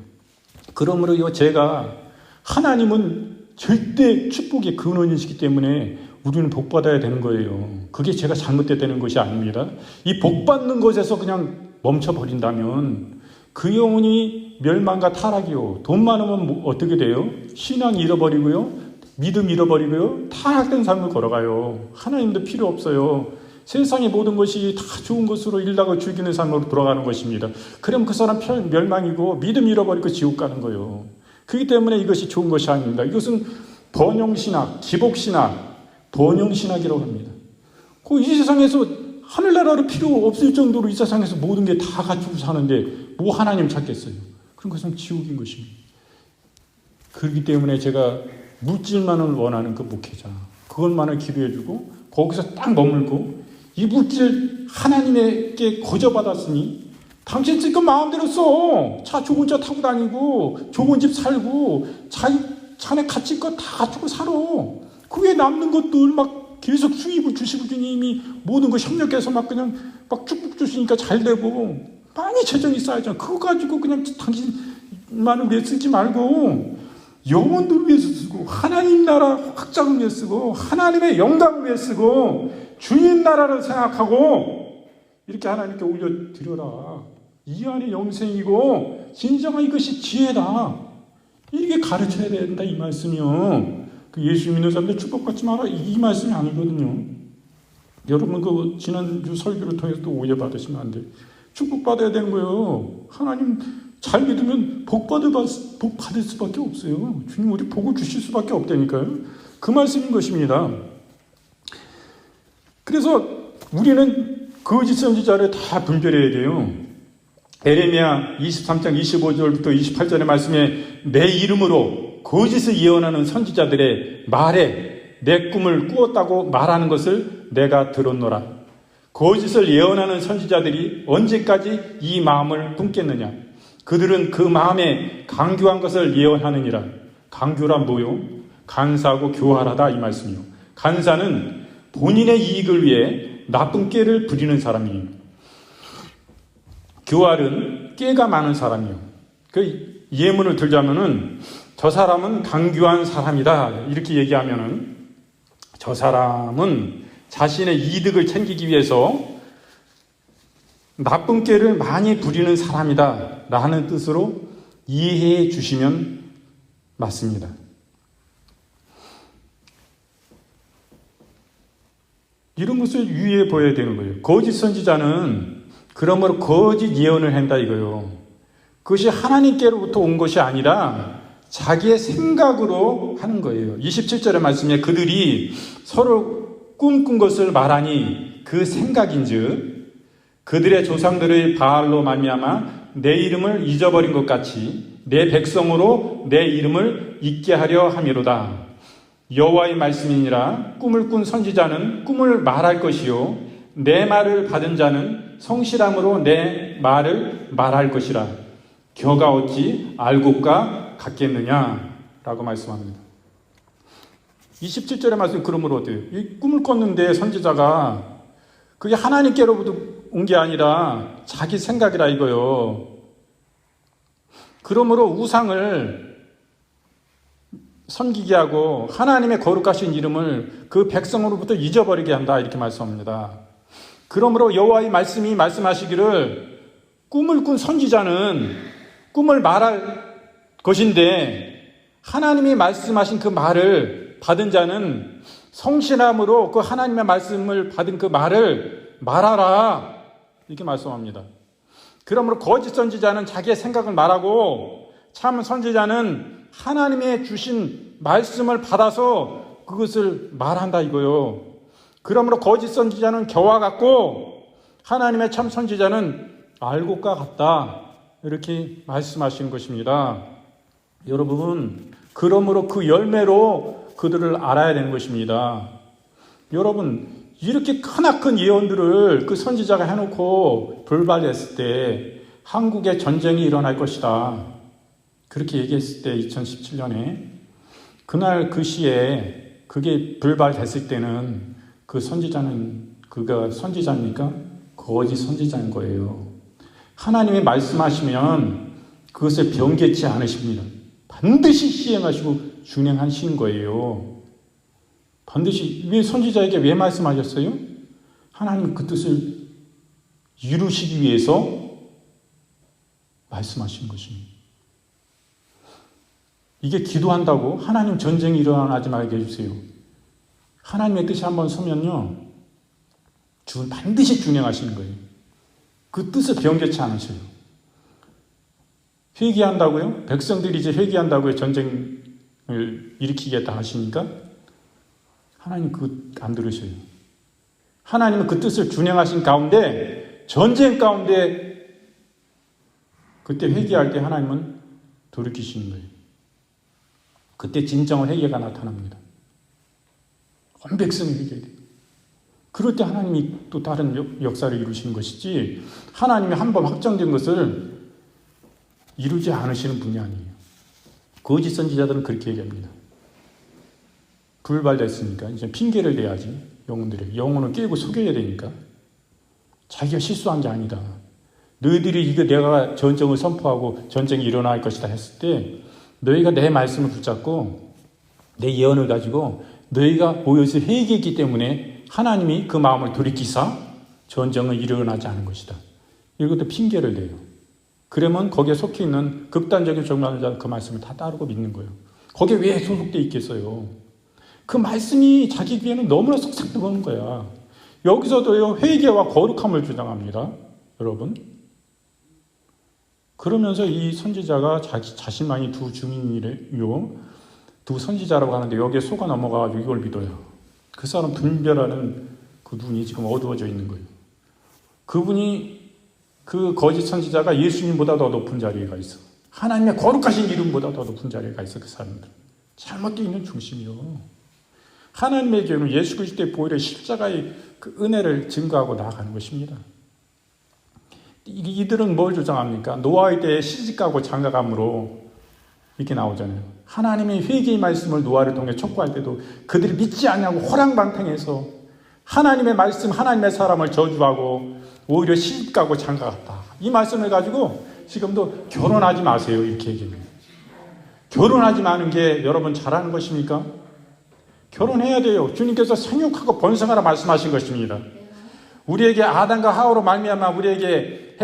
S1: 그러므로 제가 하나님은 절대 축복의 근원이시기 때문에 우리는 복받아야 되는 거예요. 그게 제가 잘못되는 것이 아닙니다. 이 복받는 것에서 그냥 멈춰버린다면 그 영혼이 멸망과 타락이요. 돈 많으면 어떻게 돼요? 신앙 잃어버리고요. 믿음 잃어버리고요. 타락된 삶을 걸어가요. 하나님도 필요 없어요. 세상의 모든 것이 다 좋은 것으로 일다가 즐기는 삶으로 돌아가는 것입니다. 그럼 그 사람 멸망이고 믿음 잃어버리고 지옥 가는 거예요. 그렇기 때문에 이것이 좋은 것이 아닙니다. 이것은 번영신학, 기복신학, 번영신학이라고 합니다. 이 세상에서 하늘나라로 필요 없을 정도로 이 세상에서 모든 게 다 갖추고 사는데 뭐 하나님 찾겠어요. 그런 것은 지옥인 것입니다. 그렇기 때문에 제가 물질만을 원하는 그 목회자 그것만을 기도해주고 거기서 딱 머물고 이 물질 하나님에게 거저받았으니 당신 지금 마음대로 써. 차 좋은 차 타고 다니고 좋은 집 살고 자네 가질 것 다 갖추고 살아. 그 외에 남는 것들 막 계속 수입을 주시고 주님이 모든 거 협력해서 막 그냥 막 축복 주시니까 잘 되고 많이 재정이 쌓이잖아. 그거 가지고 그냥 당신만을 위해 쓰지 말고 영혼들을 위해서 쓰고 하나님 나라 확장을 위해 쓰고 하나님의 영광을 위해 쓰고 주님 나라를 생각하고 이렇게 하나님께 올려드려라. 이 안에 영생이고 진정한 이것이 지혜다. 이게 가르쳐야 된다 이 말씀이요. 그 예수 믿는 사람들 축복받지 마라 이 말씀이 아니거든요. 여러분 그 지난주 설교를 통해서 또 오해받으시면 안 돼요. 축복받아야 되는 거예요. 하나님 잘 믿으면 복 받을 수밖에 없어요. 주님 우리 복을 주실 수밖에 없다니까요. 그 말씀인 것입니다. 그래서 우리는 거짓 선지자를 다 분별해야 돼요. 에레미야 23장 25절부터 28절의 말씀에 내 이름으로 거짓을 예언하는 선지자들의 말에 내 꿈을 꾸었다고 말하는 것을 내가 들었노라. 거짓을 예언하는 선지자들이 언제까지 이 마음을 품겠느냐? 그들은 그 마음에 강교한 것을 예언하느니라. 강교란 뭐요? 간사하고 교활하다 이 말씀이요. 간사는 본인의 이익을 위해 나쁜 꾀를 부리는 사람이에요. 교활은 꾀가 많은 사람이요. 그 예문을 들자면은 저 사람은 강교한 사람이다 이렇게 얘기하면은 저 사람은 자신의 이득을 챙기기 위해서 나쁜 꾀를 많이 부리는 사람이다 라는 뜻으로 이해해 주시면 맞습니다. 이런 것을 유의해 보여야 되는 거예요. 거짓 선지자는 그러므로 거짓 예언을 한다 이거예요. 그것이 하나님께로부터 온 것이 아니라 자기의 생각으로 하는 거예요. 27절의 말씀에 그들이 서로 꿈꾼 것을 말하니 그 생각인즉 그들의 조상들의 바알로 말미암아 내 이름을 잊어버린 것 같이 내 백성으로 내 이름을 잊게 하려 함이로다. 여호와의 말씀이니라. 꿈을 꾼 선지자는 꿈을 말할 것이요 내 말을 받은 자는 성실함으로 내 말을 말할 것이라. 겨가 어찌 알곡과 같겠느냐라고 말씀합니다. 27절의 말씀 그러므로 어때요? 이 꿈을 꿨는데 선지자가 그게 하나님께로부터 온 게 아니라 자기 생각이라 이거요. 그러므로 우상을 섬기게 하고 하나님의 거룩하신 이름을 그 백성으로부터 잊어버리게 한다 이렇게 말씀합니다. 그러므로 여호와의 말씀이 말씀하시기를 꿈을 꾼 선지자는 꿈을 말할 것인데 하나님이 말씀하신 그 말을 받은 자는 성실함으로 그 하나님의 말씀을 받은 그 말을 말하라 이렇게 말씀합니다. 그러므로 거짓 선지자는 자기의 생각을 말하고 참 선지자는 하나님의 주신 말씀을 받아서 그것을 말한다 이거요. 그러므로 거짓 선지자는 겨와 같고 하나님의 참 선지자는 알곡과 같다 이렇게 말씀하신 것입니다. 여러분, 그러므로 그 열매로 그들을 알아야 되는 것입니다. 여러분, 이렇게 크나큰 예언들을 그 선지자가 해놓고 불발했을 때 한국에 전쟁이 일어날 것이다 그렇게 얘기했을 때 2017년에 그날 그 시에 그게 불발됐을 때는 그 선지자는 그가 선지자입니까? 거짓 선지자인 거예요. 하나님이 말씀하시면 그것을 변개치 않으십니다. 반드시 시행하시고 준행하신 거예요. 반드시 왜 선지자에게 왜 말씀하셨어요? 하나님 그 뜻을 이루시기 위해서 말씀하신 것입니다. 이게 기도한다고 하나님 전쟁이 일어나지 말게 해주세요. 하나님의 뜻이 한번 서면요 반드시 준행하시는 거예요. 그 뜻을 변개치 않으셔요. 회개한다고요? 백성들이 이제 회개한다고요? 전쟁을 일으키겠다 하시니까 하나님 그거 안 들으셔요. 하나님은 그 뜻을 준행하신 가운데 전쟁 가운데 그때 회개할 때 하나님은 돌이키시는 거예요. 그때 진정한 회개가 나타납니다. 온 백성이 회개해야 돼요. 그럴 때 하나님이 또 다른 역사를 이루시는 것이지 하나님이 한 번 확정된 것을 이루지 않으시는 분이 아니에요. 거짓 선지자들은 그렇게 얘기합니다. 불발됐으니까 이제 핑계를 대야지. 영혼을 깨고 속여야 되니까. 자기가 실수한 게 아니다. 너희들이 이거 내가 전쟁을 선포하고 전쟁이 일어날 것이다 했을 때 너희가 내 말씀을 붙잡고 내 예언을 가지고 너희가 모여서 회개했기 때문에 하나님이 그 마음을 돌이키사 전쟁은 일어나지 않은 것이다. 이것도 핑계를 대요. 그러면 거기에 속해 있는 극단적인 종말자는 그 말씀을 다 따르고 믿는 거예요. 거기에 왜 소속되어 있겠어요? 그 말씀이 자기 귀에는 너무나 쏙싹 들어오는 거야. 여기서도요 회개와 거룩함을 주장합니다. 여러분. 그러면서 이 선지자가 자신만이 두 증인이래요. 두 선지자라고 하는데 여기에 속아 넘어가가지고 이걸 믿어요. 그 사람 분별하는 그 눈이 지금 어두워져 있는 거예요. 그분이 그 거짓 선지자가 예수님보다 더 높은 자리에 가 있어. 하나님의 거룩하신 이름보다 더 높은 자리에 가 있어. 그 사람들 잘못되어 있는 중심이요. 하나님의 교회는 예수 그리스도의 보혈의 십자가의 그 은혜를 증거하고 나아가는 것입니다. 이들은 뭘 주장합니까? 노아의 때에 시집가고 장가감으로 이렇게 나오잖아요. 하나님의 회개의 말씀을 노아를 통해 촉구할 때도 그들이 믿지 않냐고 호랑방탕해서 하나님의 말씀, 하나님의 사람을 저주하고 오히려 시집가고 장가갔다. 이 말씀을 가지고 지금도 결혼하지 마세요 이렇게 얘기해요. 결혼하지 마는 게 여러분 잘하는 것입니까? 결혼해야 돼요. 주님께서 생육하고 번성하라 말씀하신 것입니다. 우리에게 아담과 하와로 말미암아 우리에게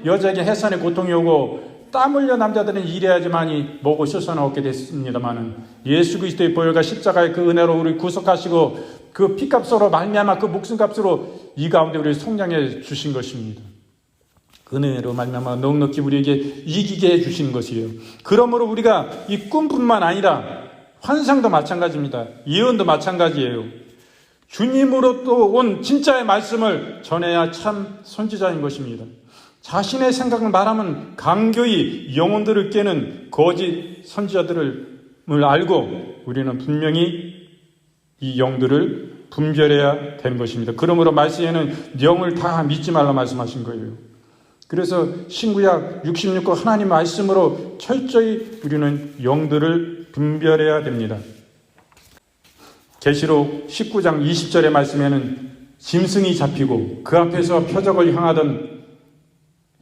S1: 여자에게 해산의 고통이 오고 땀 흘려 남자들은 일해야지만이 먹고 셔서는 얻게 됐습니다마는 예수 그리스도의 보혈과 십자가의 그 은혜로 우리 구속하시고 그 피값으로 말미암아 그 목숨값으로 이 가운데 우리를 속량해 주신 것입니다. 그 은혜로 말미암아 넉넉히 우리에게 이기게 해 주시는 것이에요. 그러므로 우리가 이 꿈뿐만 아니라 환상도 마찬가지입니다. 예언도 마찬가지예요. 주님으로 또 온 진짜의 말씀을 전해야 참 선지자인 것입니다. 자신의 생각을 말하면 강교히 영혼들을 깨는 거짓 선지자들을 알고 우리는 분명히 이 영들을 분별해야 되는 것입니다. 그러므로 말씀에는 영을 다 믿지 말라 말씀하신 거예요. 그래서 신구약 66권 하나님 말씀으로 철저히 우리는 영들을 분별해야 됩니다. 계시록 19장 20절의 말씀에는 짐승이 잡히고 그 앞에서 표적을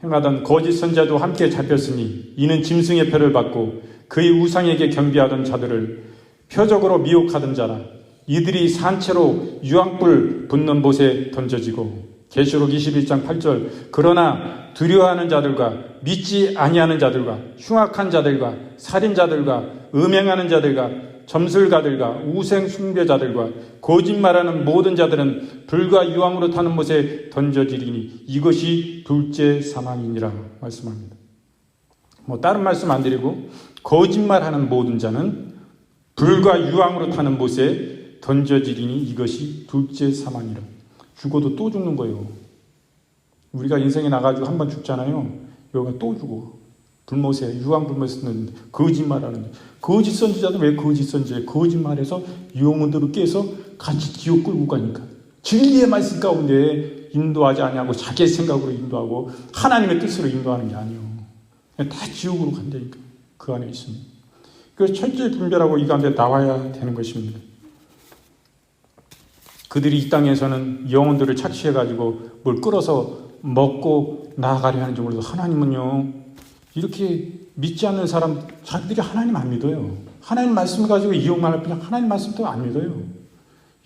S1: 행하던 거짓 선자도 함께 잡혔으니 이는 짐승의 표를 받고 그의 우상에게 경배하던 자들을 표적으로 미혹하던 자라. 이들이 산채로 유황불 붙는 못에 던져지고 계시록 21장 8절 그러나 두려워하는 자들과 믿지 아니하는 자들과 흉악한 자들과 살인자들과 음행하는 자들과 점술가들과 우생 숭배자들과 거짓말하는 모든 자들은 불과 유황으로 타는 못에 던져지리니 이것이 둘째 사망이니라 말씀합니다. 다른 말씀 안 드리고 거짓말하는 모든 자는 불과 유황으로 타는 못에 던져지리니 이것이 둘째 사망이라. 죽어도 또 죽는 거예요. 우리가 인생에 나가지고 한 번 죽잖아요. 여기가 또 죽어. 불못에 유황 불못에 쓰는 거짓말하는 거짓 선지자도 왜 거짓 선지자예요? 거짓말해서 영혼들을 깨서 같이 지옥 끌고 가니까 진리의 말씀 가운데 인도하지 아니하고 자기의 생각으로 인도하고 하나님의 뜻으로 인도하는 게 아니에요. 다 지옥으로 간다니까. 그 안에 있습니다. 그래서 철저히 분별하고 이 가운데 나와야 되는 것입니다. 그들이 이 땅에서는 영혼들을 착취해가지고 뭘 끌어서 먹고 나아가려 하는지 몰라도 하나님은요 이렇게 믿지 않는 사람 자기들이 하나님 안 믿어요. 하나님 말씀을 가지고 이용만 할 뿐이야. 하나님 말씀도 안 믿어요.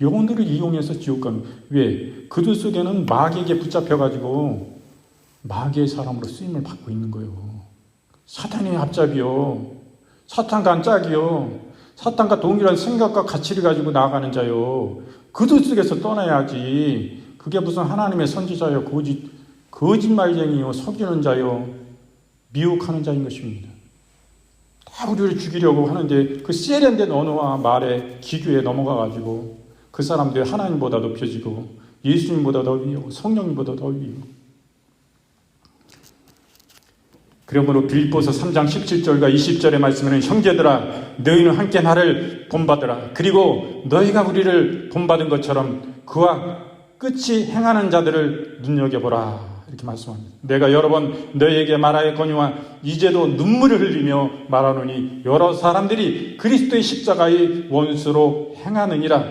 S1: 영혼들을 이용해서 지옥 가는. 왜? 그들 속에는 마귀에게 붙잡혀가지고 마귀의 사람으로 쓰임을 받고 있는 거예요. 사탄의 앞잡이요. 사탄과 짝이요. 사탄과 동일한 생각과 가치를 가지고 나아가는 자요. 그들 속에서 떠나야지. 그게 무슨 하나님의 선지자요. 거짓말쟁이요. 속이는 자요. 미혹하는 자인 것입니다. 다 우리를 죽이려고 하는데 그 세련된 언어와 말에 기교에 넘어가가지고 그 사람들이 하나님보다 높여지고 예수님보다 더 위요. 성령님보다 더 위요. 그러므로 빌립보서 3장 17절과 20절의 말씀에는 형제들아 너희는 함께 나를 본받으라. 그리고 너희가 우리를 본받은 것처럼 그와 끝이 행하는 자들을 눈여겨보라. 이렇게 말씀합니다. 내가 여러 번 너희에게 말하였거니와 이제도 눈물을 흘리며 말하노니 여러 사람들이 그리스도의 십자가의 원수로 행하느니라.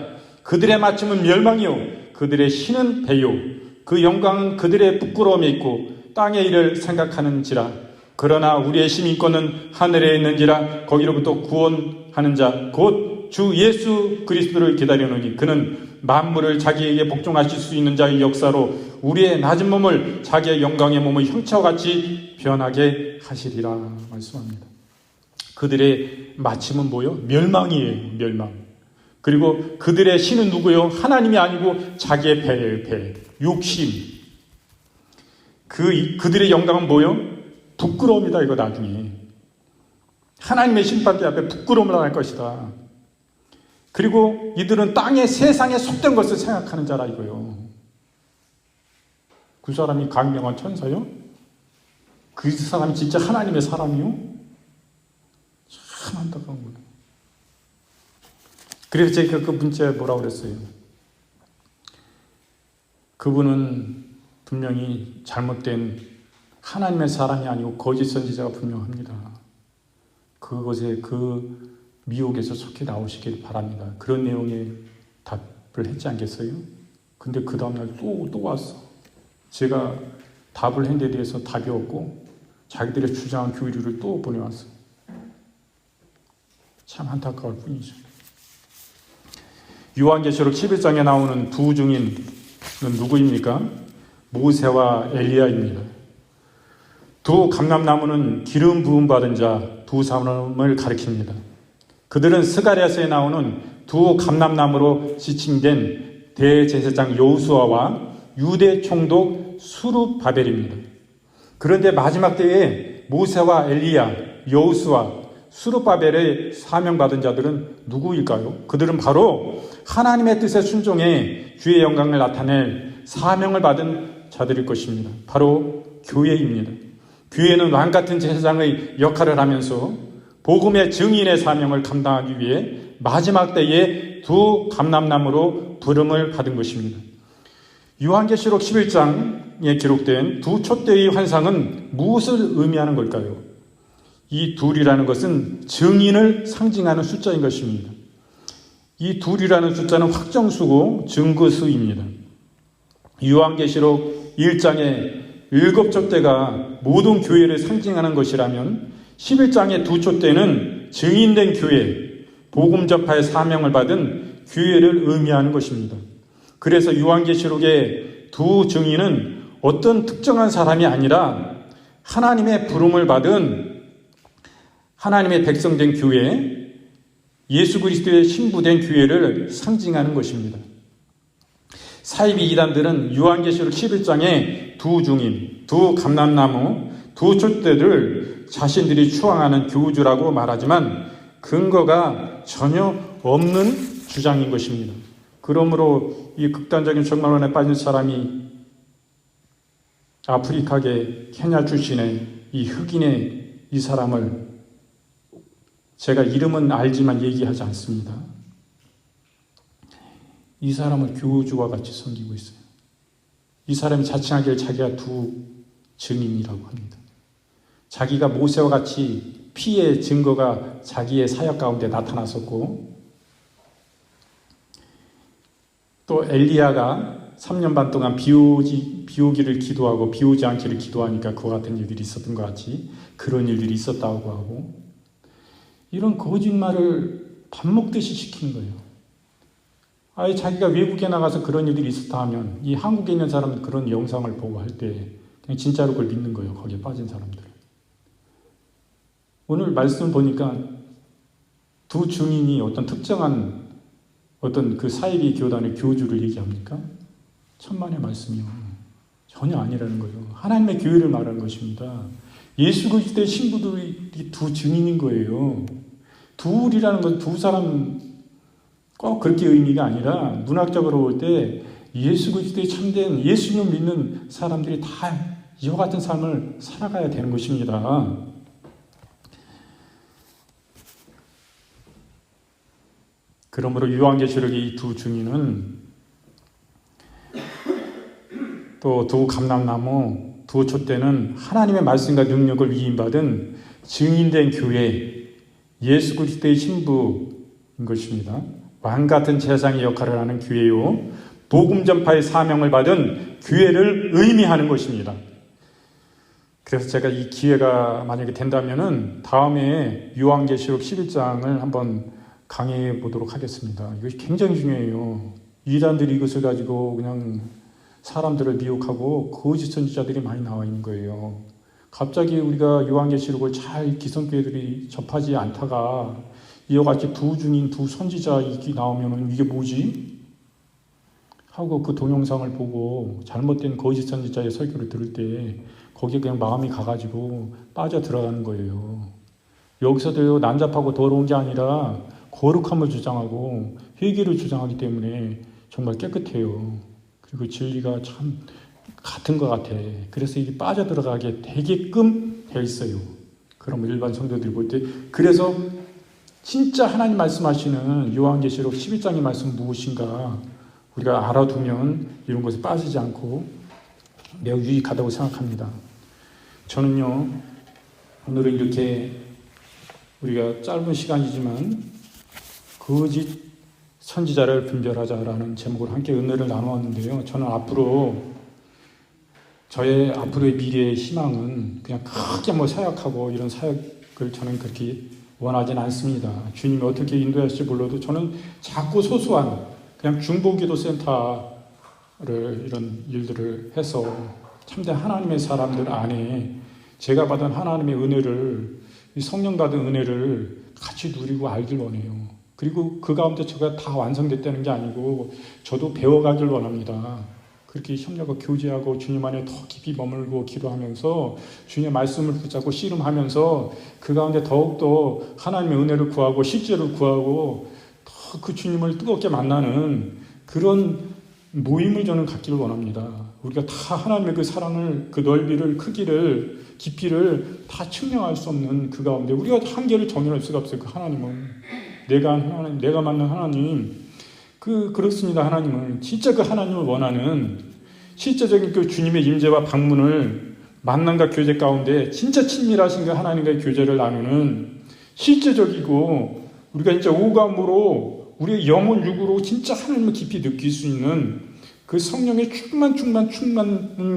S1: 그들의 마침은 멸망이요 그들의 신은 배요 그 영광은 그들의 부끄러움에 있고 땅의 일을 생각하는지라. 그러나 우리의 시민권은 하늘에 있는지라. 거기로부터 구원하는 자 곧 주 예수 그리스도를 기다리노니 그는 만물을 자기에게 복종하실 수 있는 자의 역사로 우리의 낮은 몸을 자기의 영광의 몸의 형체와 같이 변하게 하시리라 말씀합니다. 그들의 마침은 뭐요? 멸망이에요. 멸망. 그리고 그들의 신은 누구요? 하나님이 아니고 자기의 배예요. 배. 욕심. 그들의 영광은 뭐요? 부끄러움이다. 이거 나중에 하나님의 심판대 앞에 부끄러움을 당할 것이다. 그리고 이들은 땅의 세상에 속된 것을 생각하는 자라 이거요. 그 사람이 강명한 천사요? 그 사람이 진짜 하나님의 사람이요? 참 안타까운 거예요. 그래서 제가 그 문자에 뭐라고 그랬어요? 그분은 분명히 잘못된 하나님의 사람이 아니고 거짓 선지자가 분명합니다. 그것에 그 미혹에서 속히 나오시길 바랍니다. 그런 내용의 답을 했지 않겠어요? 근데 그 다음날 또 왔어. 제가 답을 한 데 대해서 답이 없고 자기들의 주장한 교리를 또 보내왔어. 참 안타까울 뿐이죠. 요한계시록 11장에 나오는 두 증인은 누구입니까? 모세와 엘리야입니다. 두 감람나무는 기름 부음 받은 자 두 사람을 가리킵니다. 그들은 스가랴서에 나오는 두 감람나무로 지칭된 대제사장 여호수아와 유대 총독 수룹바벨입니다. 그런데 마지막 때에 모세와 엘리야, 여호수아, 수룹바벨의 사명받은 자들은 누구일까요? 그들은 바로 하나님의 뜻에 순종해 주의 영광을 나타낼 사명을 받은 자들일 것입니다. 바로 교회입니다. 교회는 왕같은 제사장의 역할을 하면서 복음의 증인의 사명을 감당하기 위해 마지막 때에 두 감람나무로 부름을 받은 것입니다. 요한계시록 11장에 기록된 두 촛대의 환상은 무엇을 의미하는 걸까요? 이 둘이라는 것은 증인을 상징하는 숫자인 것입니다. 이 둘이라는 숫자는 확정수고 증거수입니다. 요한계시록 1장의 7촛대가 모든 교회를 상징하는 것이라면 11장의 두 촛대는 증인된 교회, 복음 전파의 사명을 받은 교회를 의미하는 것입니다. 그래서 요한계시록의 두 증인은 어떤 특정한 사람이 아니라 하나님의 부름을 받은 하나님의 백성된 교회, 예수 그리스도의 신부된 교회를 상징하는 것입니다. 사이비 이단들은 요한계시록 11장에 두 증인, 두 감람나무, 두 촛대를 자신들이 추앙하는 교주라고 말하지만 근거가 전혀 없는 주장인 것입니다. 그러므로 이 극단적인 종말론에 빠진 사람이 아프리카계 케냐 출신의 이 흑인의 이 사람을 제가 이름은 알지만 얘기하지 않습니다. 이 사람을 교주와 같이 섬기고 있어요. 이 사람이 자칭하기를 자기가 두 증인이라고 합니다. 자기가 모세와 같이 피의 증거가 자기의 사역 가운데 나타났었고 또 엘리야가 3년 반 동안 비 오기를 기도하고 비 오지 않기를 기도하니까 그와 같은 일들이 있었던 것 같이 그런 일들이 있었다고 하고 이런 거짓말을 밥 먹듯이 시키는 거예요. 아예 자기가 외국에 나가서 그런 일들이 있었다 하면 이 한국에 있는 사람은 그런 영상을 보고 할 때 그냥 진짜로 그걸 믿는 거예요. 거기에 빠진 사람들. 오늘 말씀 보니까 두 증인이 어떤 특정한 어떤 그 사이비 교단의 교주를 얘기합니까? 천만의 말씀이요. 전혀 아니라는 거예요. 하나님의 교회를 말하는 것입니다. 예수 그리스도의 신부들이 두 증인인 거예요. 둘이라는 건 두 사람 꼭 그렇게 의미가 아니라 문학적으로 볼 때 예수 그리스도의 참된 예수님을 믿는 사람들이 다 이와 같은 삶을 살아가야 되는 것입니다. 그러므로 요한계시록의 이 두 증인은 또 두 감람나무, 두 촛대는 하나님의 말씀과 능력을 위임받은 증인된 교회, 예수 그리스도의 신부인 것입니다. 왕같은 제사장의 역할을 하는 교회요, 복음 전파의 사명을 받은 교회를 의미하는 것입니다. 그래서 제가 이 기회가 만약에 된다면은 다음에 요한계시록 11장을 한번 강의해 보도록 하겠습니다. 이것이 굉장히 중요해요. 이단들이 이것을 가지고 그냥 사람들을 미혹하고 거짓 선지자들이 많이 나와 있는 거예요. 갑자기 우리가 요한계시록을 잘 기성교회들이 접하지 않다가 이와 같이 두 증인, 두 선지자 이기 나오면은 이게 뭐지? 하고 그 동영상을 보고 잘못된 거짓 선지자의 설교를 들을 때 거기에 그냥 마음이 가가지고 빠져 들어가는 거예요. 여기서도요, 난잡하고 더러운 게 아니라 거룩함을 주장하고 회개를 주장하기 때문에 정말 깨끗해요. 그리고 진리가 참 같은 것 같아. 그래서 이게 빠져들어가게 되게끔 되어 있어요. 그럼 일반 성도들이 볼 때, 그래서 진짜 하나님 말씀하시는 요한계시록 11장의 말씀 무엇인가 우리가 알아두면 이런 것에 빠지지 않고 매우 유익하다고 생각합니다. 저는요, 오늘은 이렇게 우리가 짧은 시간이지만 거짓 선지자를 분별하자라는 제목으로 함께 은혜를 나누었는데요. 저는 저의 앞으로의 미래의 희망은 그냥 크게 사역하고 이런 사역을 저는 그렇게 원하진 않습니다. 주님이 어떻게 인도하실지 몰라도 저는 자꾸 소소한 그냥 중보기도 센터를 이런 일들을 해서 참된 하나님의 사람들 안에 제가 받은 하나님의 은혜를, 성령 받은 은혜를 같이 누리고 알길 원해요. 그리고 그 가운데 제가 다 완성됐다는 게 아니고 저도 배워가길 원합니다. 그렇게 협력하고 교제하고 주님 안에 더 깊이 머물고 기도하면서 주님의 말씀을 붙잡고 씨름하면서 그 가운데 더욱더 하나님의 은혜를 구하고 실제를 구하고 더 그 주님을 뜨겁게 만나는 그런 모임을 저는 갖기를 원합니다. 우리가 다 하나님의 그 사랑을, 그 넓이를, 크기를, 깊이를 다 측량할 수 없는 그 가운데 우리가 한계를 정의할 수가 없어요. 그 하나님은 내가 만난 하나님, 그렇습니다. 하나님은 진짜 그 하나님을 원하는 실제적인 그 주님의 임재와 방문을 만남과 교제 가운데 진짜 친밀하신 그 하나님과의 교제를 나누는 실제적이고 우리가 진짜 오감으로 우리의 영혼 육으로 진짜 하나님을 깊이 느낄 수 있는 그 성령의 충만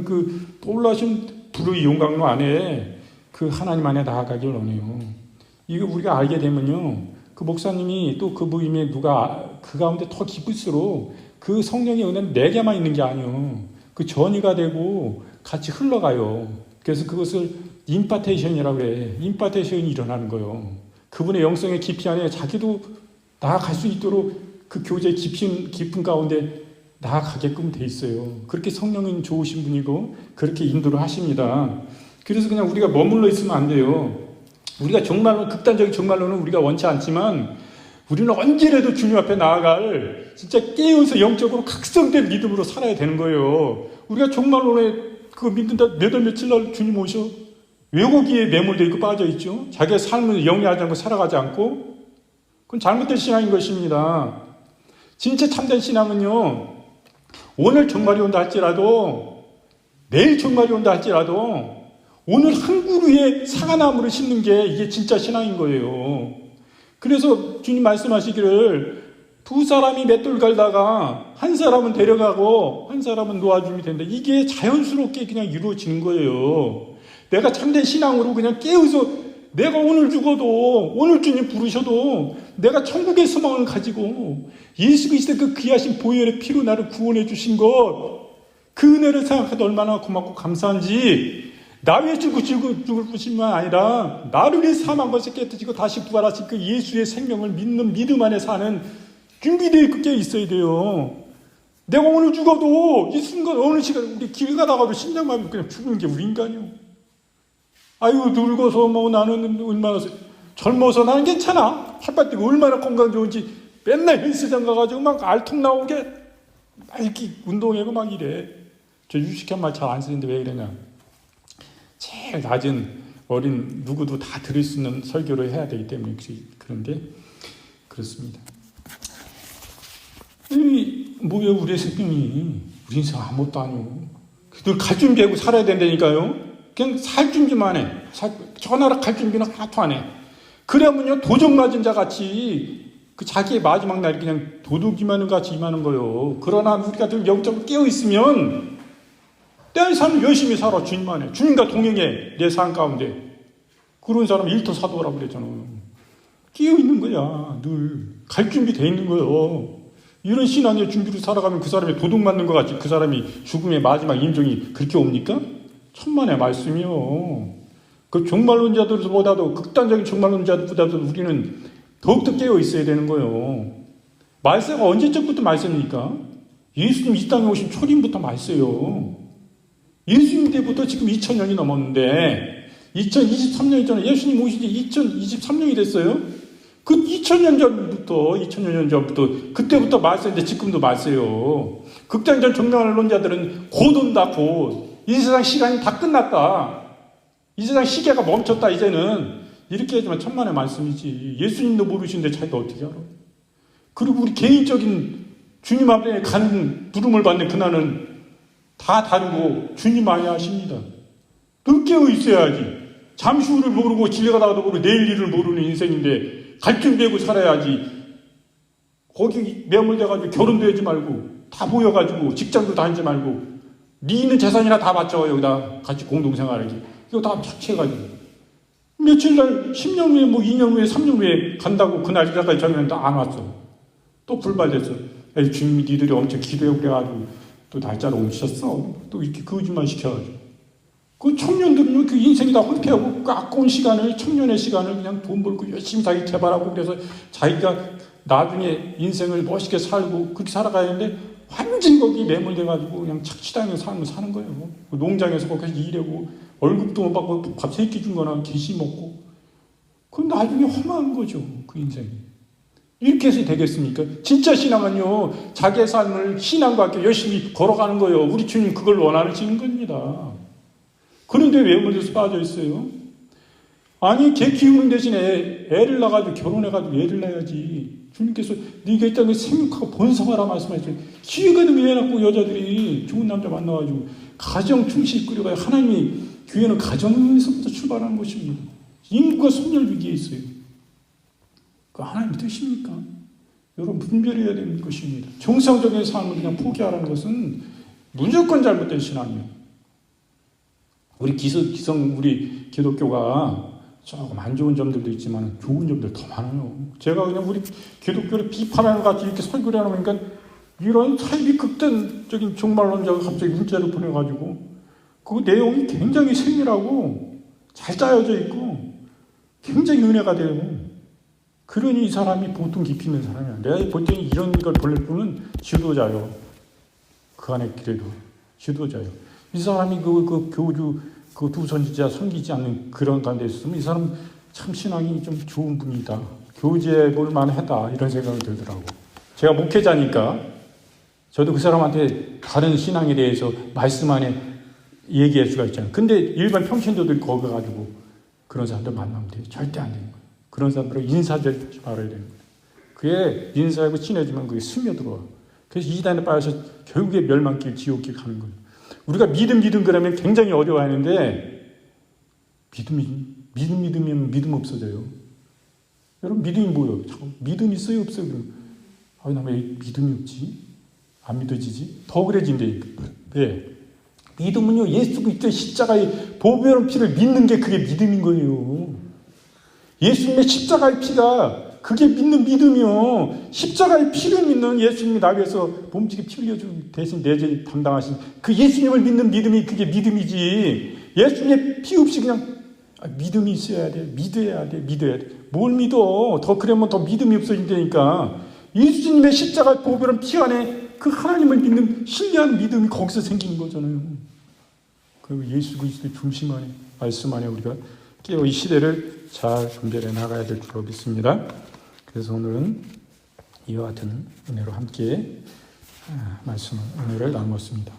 S1: 그 떠올라신 불의 영광로 안에 그 하나님 안에 나아가길 원해요. 이거 우리가 알게 되면요, 그 목사님이 또 그 모임에 누가 그 가운데 더 깊을수록 그 성령의 은혜는 내게만 있는 게 아니에요. 그 전이가 되고 같이 흘러가요. 그래서 그것을 임파테이션이라고 해. 임파테이션이 일어나는 거예요. 그분의 영성의 깊이 안에 자기도 나아갈 수 있도록 그 교제의 깊은 가운데 나아가게끔 돼 있어요. 그렇게 성령은 좋으신 분이고 그렇게 인도를 하십니다. 그래서 그냥 우리가 머물러 있으면 안 돼요. 우리가 정말로 극단적인 정말로는 우리가 원치 않지만 우리는 언제라도 주님 앞에 나아갈 진짜 깨어서 영적으로 각성된 믿음으로 살아야 되는 거예요. 우리가 정말로 그거 믿는다 몇 월 며칠 날 주님 오셔 왜곡기에 매몰되어 있고 빠져 있죠. 자기의 삶을 영위하지 않고 살아가지 않고 그건 잘못된 신앙인 것입니다. 진짜 참된 신앙은요, 오늘 종말이 온다 할지라도 내일 종말이 온다 할지라도 오늘 한 그루의 사과나무를 심는 게 이게 진짜 신앙인 거예요. 그래서 주님 말씀하시기를 두 사람이 맷돌 갈다가 한 사람은 데려가고 한 사람은 놓아주면 된다. 이게 자연스럽게 그냥 이루어지는 거예요. 내가 참된 신앙으로 그냥 깨어서 내가 오늘 죽어도 오늘 주님 부르셔도 내가 천국의 소망을 가지고 예수 그리스도의 그 귀하신 보혈의 피로 나를 구원해 주신 것, 그 은혜를 생각해도 얼마나 고맙고 감사한지, 나 위해 죽을 뿐만 아니라 나를 위해 사망한 것을 깨뜨리고 다시 부활하신 그 예수의 생명을 믿는 믿음 안에 사는 준비되어 있게 있어야 돼요. 내가 오늘 죽어도 이 순간 어느 시간 우리 길 가다가도 심장마비 그냥 죽는 게 우리 인간이요. 아이고 늙어서 나는 얼마나 젊어서 나는 괜찮아. 햇볕 뜨고 얼마나 건강 좋은지 맨날 헬스장 가가지고 막 알통 나오게 막 이렇게 운동하고 막 이래. 저 유식한 말 잘 안 쓰는데 왜 그러냐. 제일 낮은 어린 누구도 다 들을 수 있는 설교를 해야 되기 때문에 그런데 그렇습니다. 뭐예요 우리의 생명이. 우리 인생 아무것도 아니고 늘 갈 준비하고 살아야 된다니까요. 그냥 살 준비만 해. 저 나라 갈 준비는 하나도 안 해. 그러면요 도적 맞은 자 같이 그 자기의 마지막 날이 그냥 도둑이만 같이 임하는 거예요. 그러나 우리가 늘 영적으로 깨어 있으면 내 삶을 열심히 살아. 주님만 해. 주님과 동행해. 내 삶 가운데. 그런 사람 일터사도라고 그랬잖아. 깨어 있는 거야. 늘 갈 준비 돼 있는 거예요. 이런 신앙의 준비로 살아가면 그 사람이 도둑 맞는 것 같이 그 사람이 죽음의 마지막 임종이 그렇게 옵니까? 천만의 말씀이요. 그 종말론자들보다도 극단적인 종말론자들보다도 우리는 더욱더 깨어 있어야 되는 거예요. 말세가 언제적부터 말세입니까? 예수님 이 땅에 오신 초림부터 말세요. 예수님 때부터 지금 2000년이 넘었는데 2023년이 전에 예수님 오신 지 2023년이 됐어요. 그 2000년 전 전부터 2000여 년 전부터 그때부터 말세인데 지금도 말세요. 극단적 정명론자들은 곧 온다 곧. 이 세상 시간이 다 끝났다. 이 세상 시계가 멈췄다 이제는. 이렇게 하지만 천만의 말씀이지. 예수님도 모르시는데 자기가 어떻게 알아? 그리고 우리 개인적인 주님 앞에 가는 부름을 받는 그날은 다 다르고 주님 많이 아십니다. 늘 깨어 있어야지. 잠시 후를 모르고 길 가다가도 모르고 내일 일을 모르는 인생인데 갈 줄 배고 살아야지. 거기 매몰돼가지고 결혼도 하지 말고 다 모여가지고 직장도 다니지 말고 네 있는 재산이나 다 바쳐 여기다 같이 공동생활하기. 이거 다 착취해가지고 며칠 날 10년 후에 뭐 2년 후에 3년 후에 간다고 그날 시작까지 저녁에 안 왔어. 또 불발됐어. 주님이 니들이 엄청 기도해 그래가지고 또 날짜를 옮기셨어. 또 이렇게 거짓말 시켜가지고. 그 청년들은 그 인생이 다 홀패하고 그 아까운 시간을 청년의 시간을 그냥 돈 벌고 열심히 자기 개발하고 그래서 자기가 나중에 인생을 멋있게 살고 그렇게 살아가야 하는데 완전히 거기 매몰돼가지고 그냥 착취당해서 삶을 사는 거예요. 농장에서 거기서 일하고 월급도 못 받고 밥 3끼 준 거나 개시 먹고 그건 나중에 험한 거죠. 그 인생이. 이렇게 해서 되겠습니까? 진짜 신앙은요, 자기의 삶을 신앙과 함께 열심히 걸어가는 거예요. 우리 주님 그걸 원하시는 겁니다. 그런데 왜 멀리서 빠져 있어요? 아니, 개 키우는 대신에 애를 낳아가지고 결혼해가지고 애를 낳아야지. 주님께서 네가 이 땅에 생육하고 번성하라 말씀하셨어요. 기회가 되면 애 낳고 여자들이 좋은 남자 만나가지고 가정 충실히 꾸려가야 하나님이 교회는 가정에서부터 출발하는 것입니다. 인구가 손열 위기에 있어요. 그 하나님의 뜻입니까? 여러분 분별해야 되는 것입니다. 정상적인 삶을 그냥 포기하라는 것은 무조건 잘못된 신앙이에요. 우리 우리 기독교가 조금 안 좋은 점들도 있지만 좋은 점들 더 많아요. 제가 그냥 우리 기독교를 비판하는 것 같이 이렇게 설교를 하니까 이런 차이비 극단적인 종말론자가 갑자기 문자를 보내가지고 그 내용이 굉장히 세밀하고 잘 짜여져 있고 굉장히 은혜가 돼요. 그러니 이 사람이 보통 깊이 있는 사람이 아니야. 내가 볼 때는 이런 걸 보낼 뿐은 지도자요. 그 안에 그래도 지도자요. 이 사람이 그 교주 그 두 선지자 섬기지 않는 그런 가운데 있으면 이 사람 참 신앙이 좀 좋은 분이다. 교제해 볼 만하다 이런 생각이 들더라고. 제가 목회자니까 저도 그 사람한테 다른 신앙에 대해서 말씀 안에 얘기할 수가 있잖아요. 근데 일반 평신도들 거기 가지고 그런 사람들 만나면 돼요. 절대 안 되는 거예요. 그런 사람들은 인사되지 말아야 되는 거예요. 그게 인사하고 친해지면 그게 스며들어와. 그래서 이단에 빠져서 결국에 멸망길, 지옥길 가는 거예요. 우리가 믿음 그러면 굉장히 어려워하는데 믿으면 믿음 없어져요. 여러분 믿음이 뭐예요? 믿음 있어요 없어요? 나 왜 믿음이 없지? 안 믿어지지? 더 그래진대. 왜? 믿음은요 예수 그리스도의 십자가의 보배로운 피를 믿는 게 그게 믿음인 거예요. 예수님의 십자가의 피가 그게 믿는 믿음이요. 십자가의 피를 믿는 예수님이 나를 위해서 몸짓게 피 흘려주고 대신 내 죄 담당하신 그 예수님을 믿는 믿음이 그게 믿음이지. 예수님의 피 없이 그냥 믿음이 있어야 돼. 믿어야 돼. 뭘 믿어? 더 그러면 더 믿음이 없어진다니까. 예수님의 십자가의 보배로운 피 안에 그 하나님을 믿는 신뢰하는 믿음이 거기서 생기는 거잖아요. 그 예수 그리스도의 중심 안에 말씀 안에 우리가 깨어 이 시대를 잘 분별해 나가야 될 줄 믿습니다. 그래서 오늘은 이와 같은 은혜로 함께 은혜를 나누었습니다.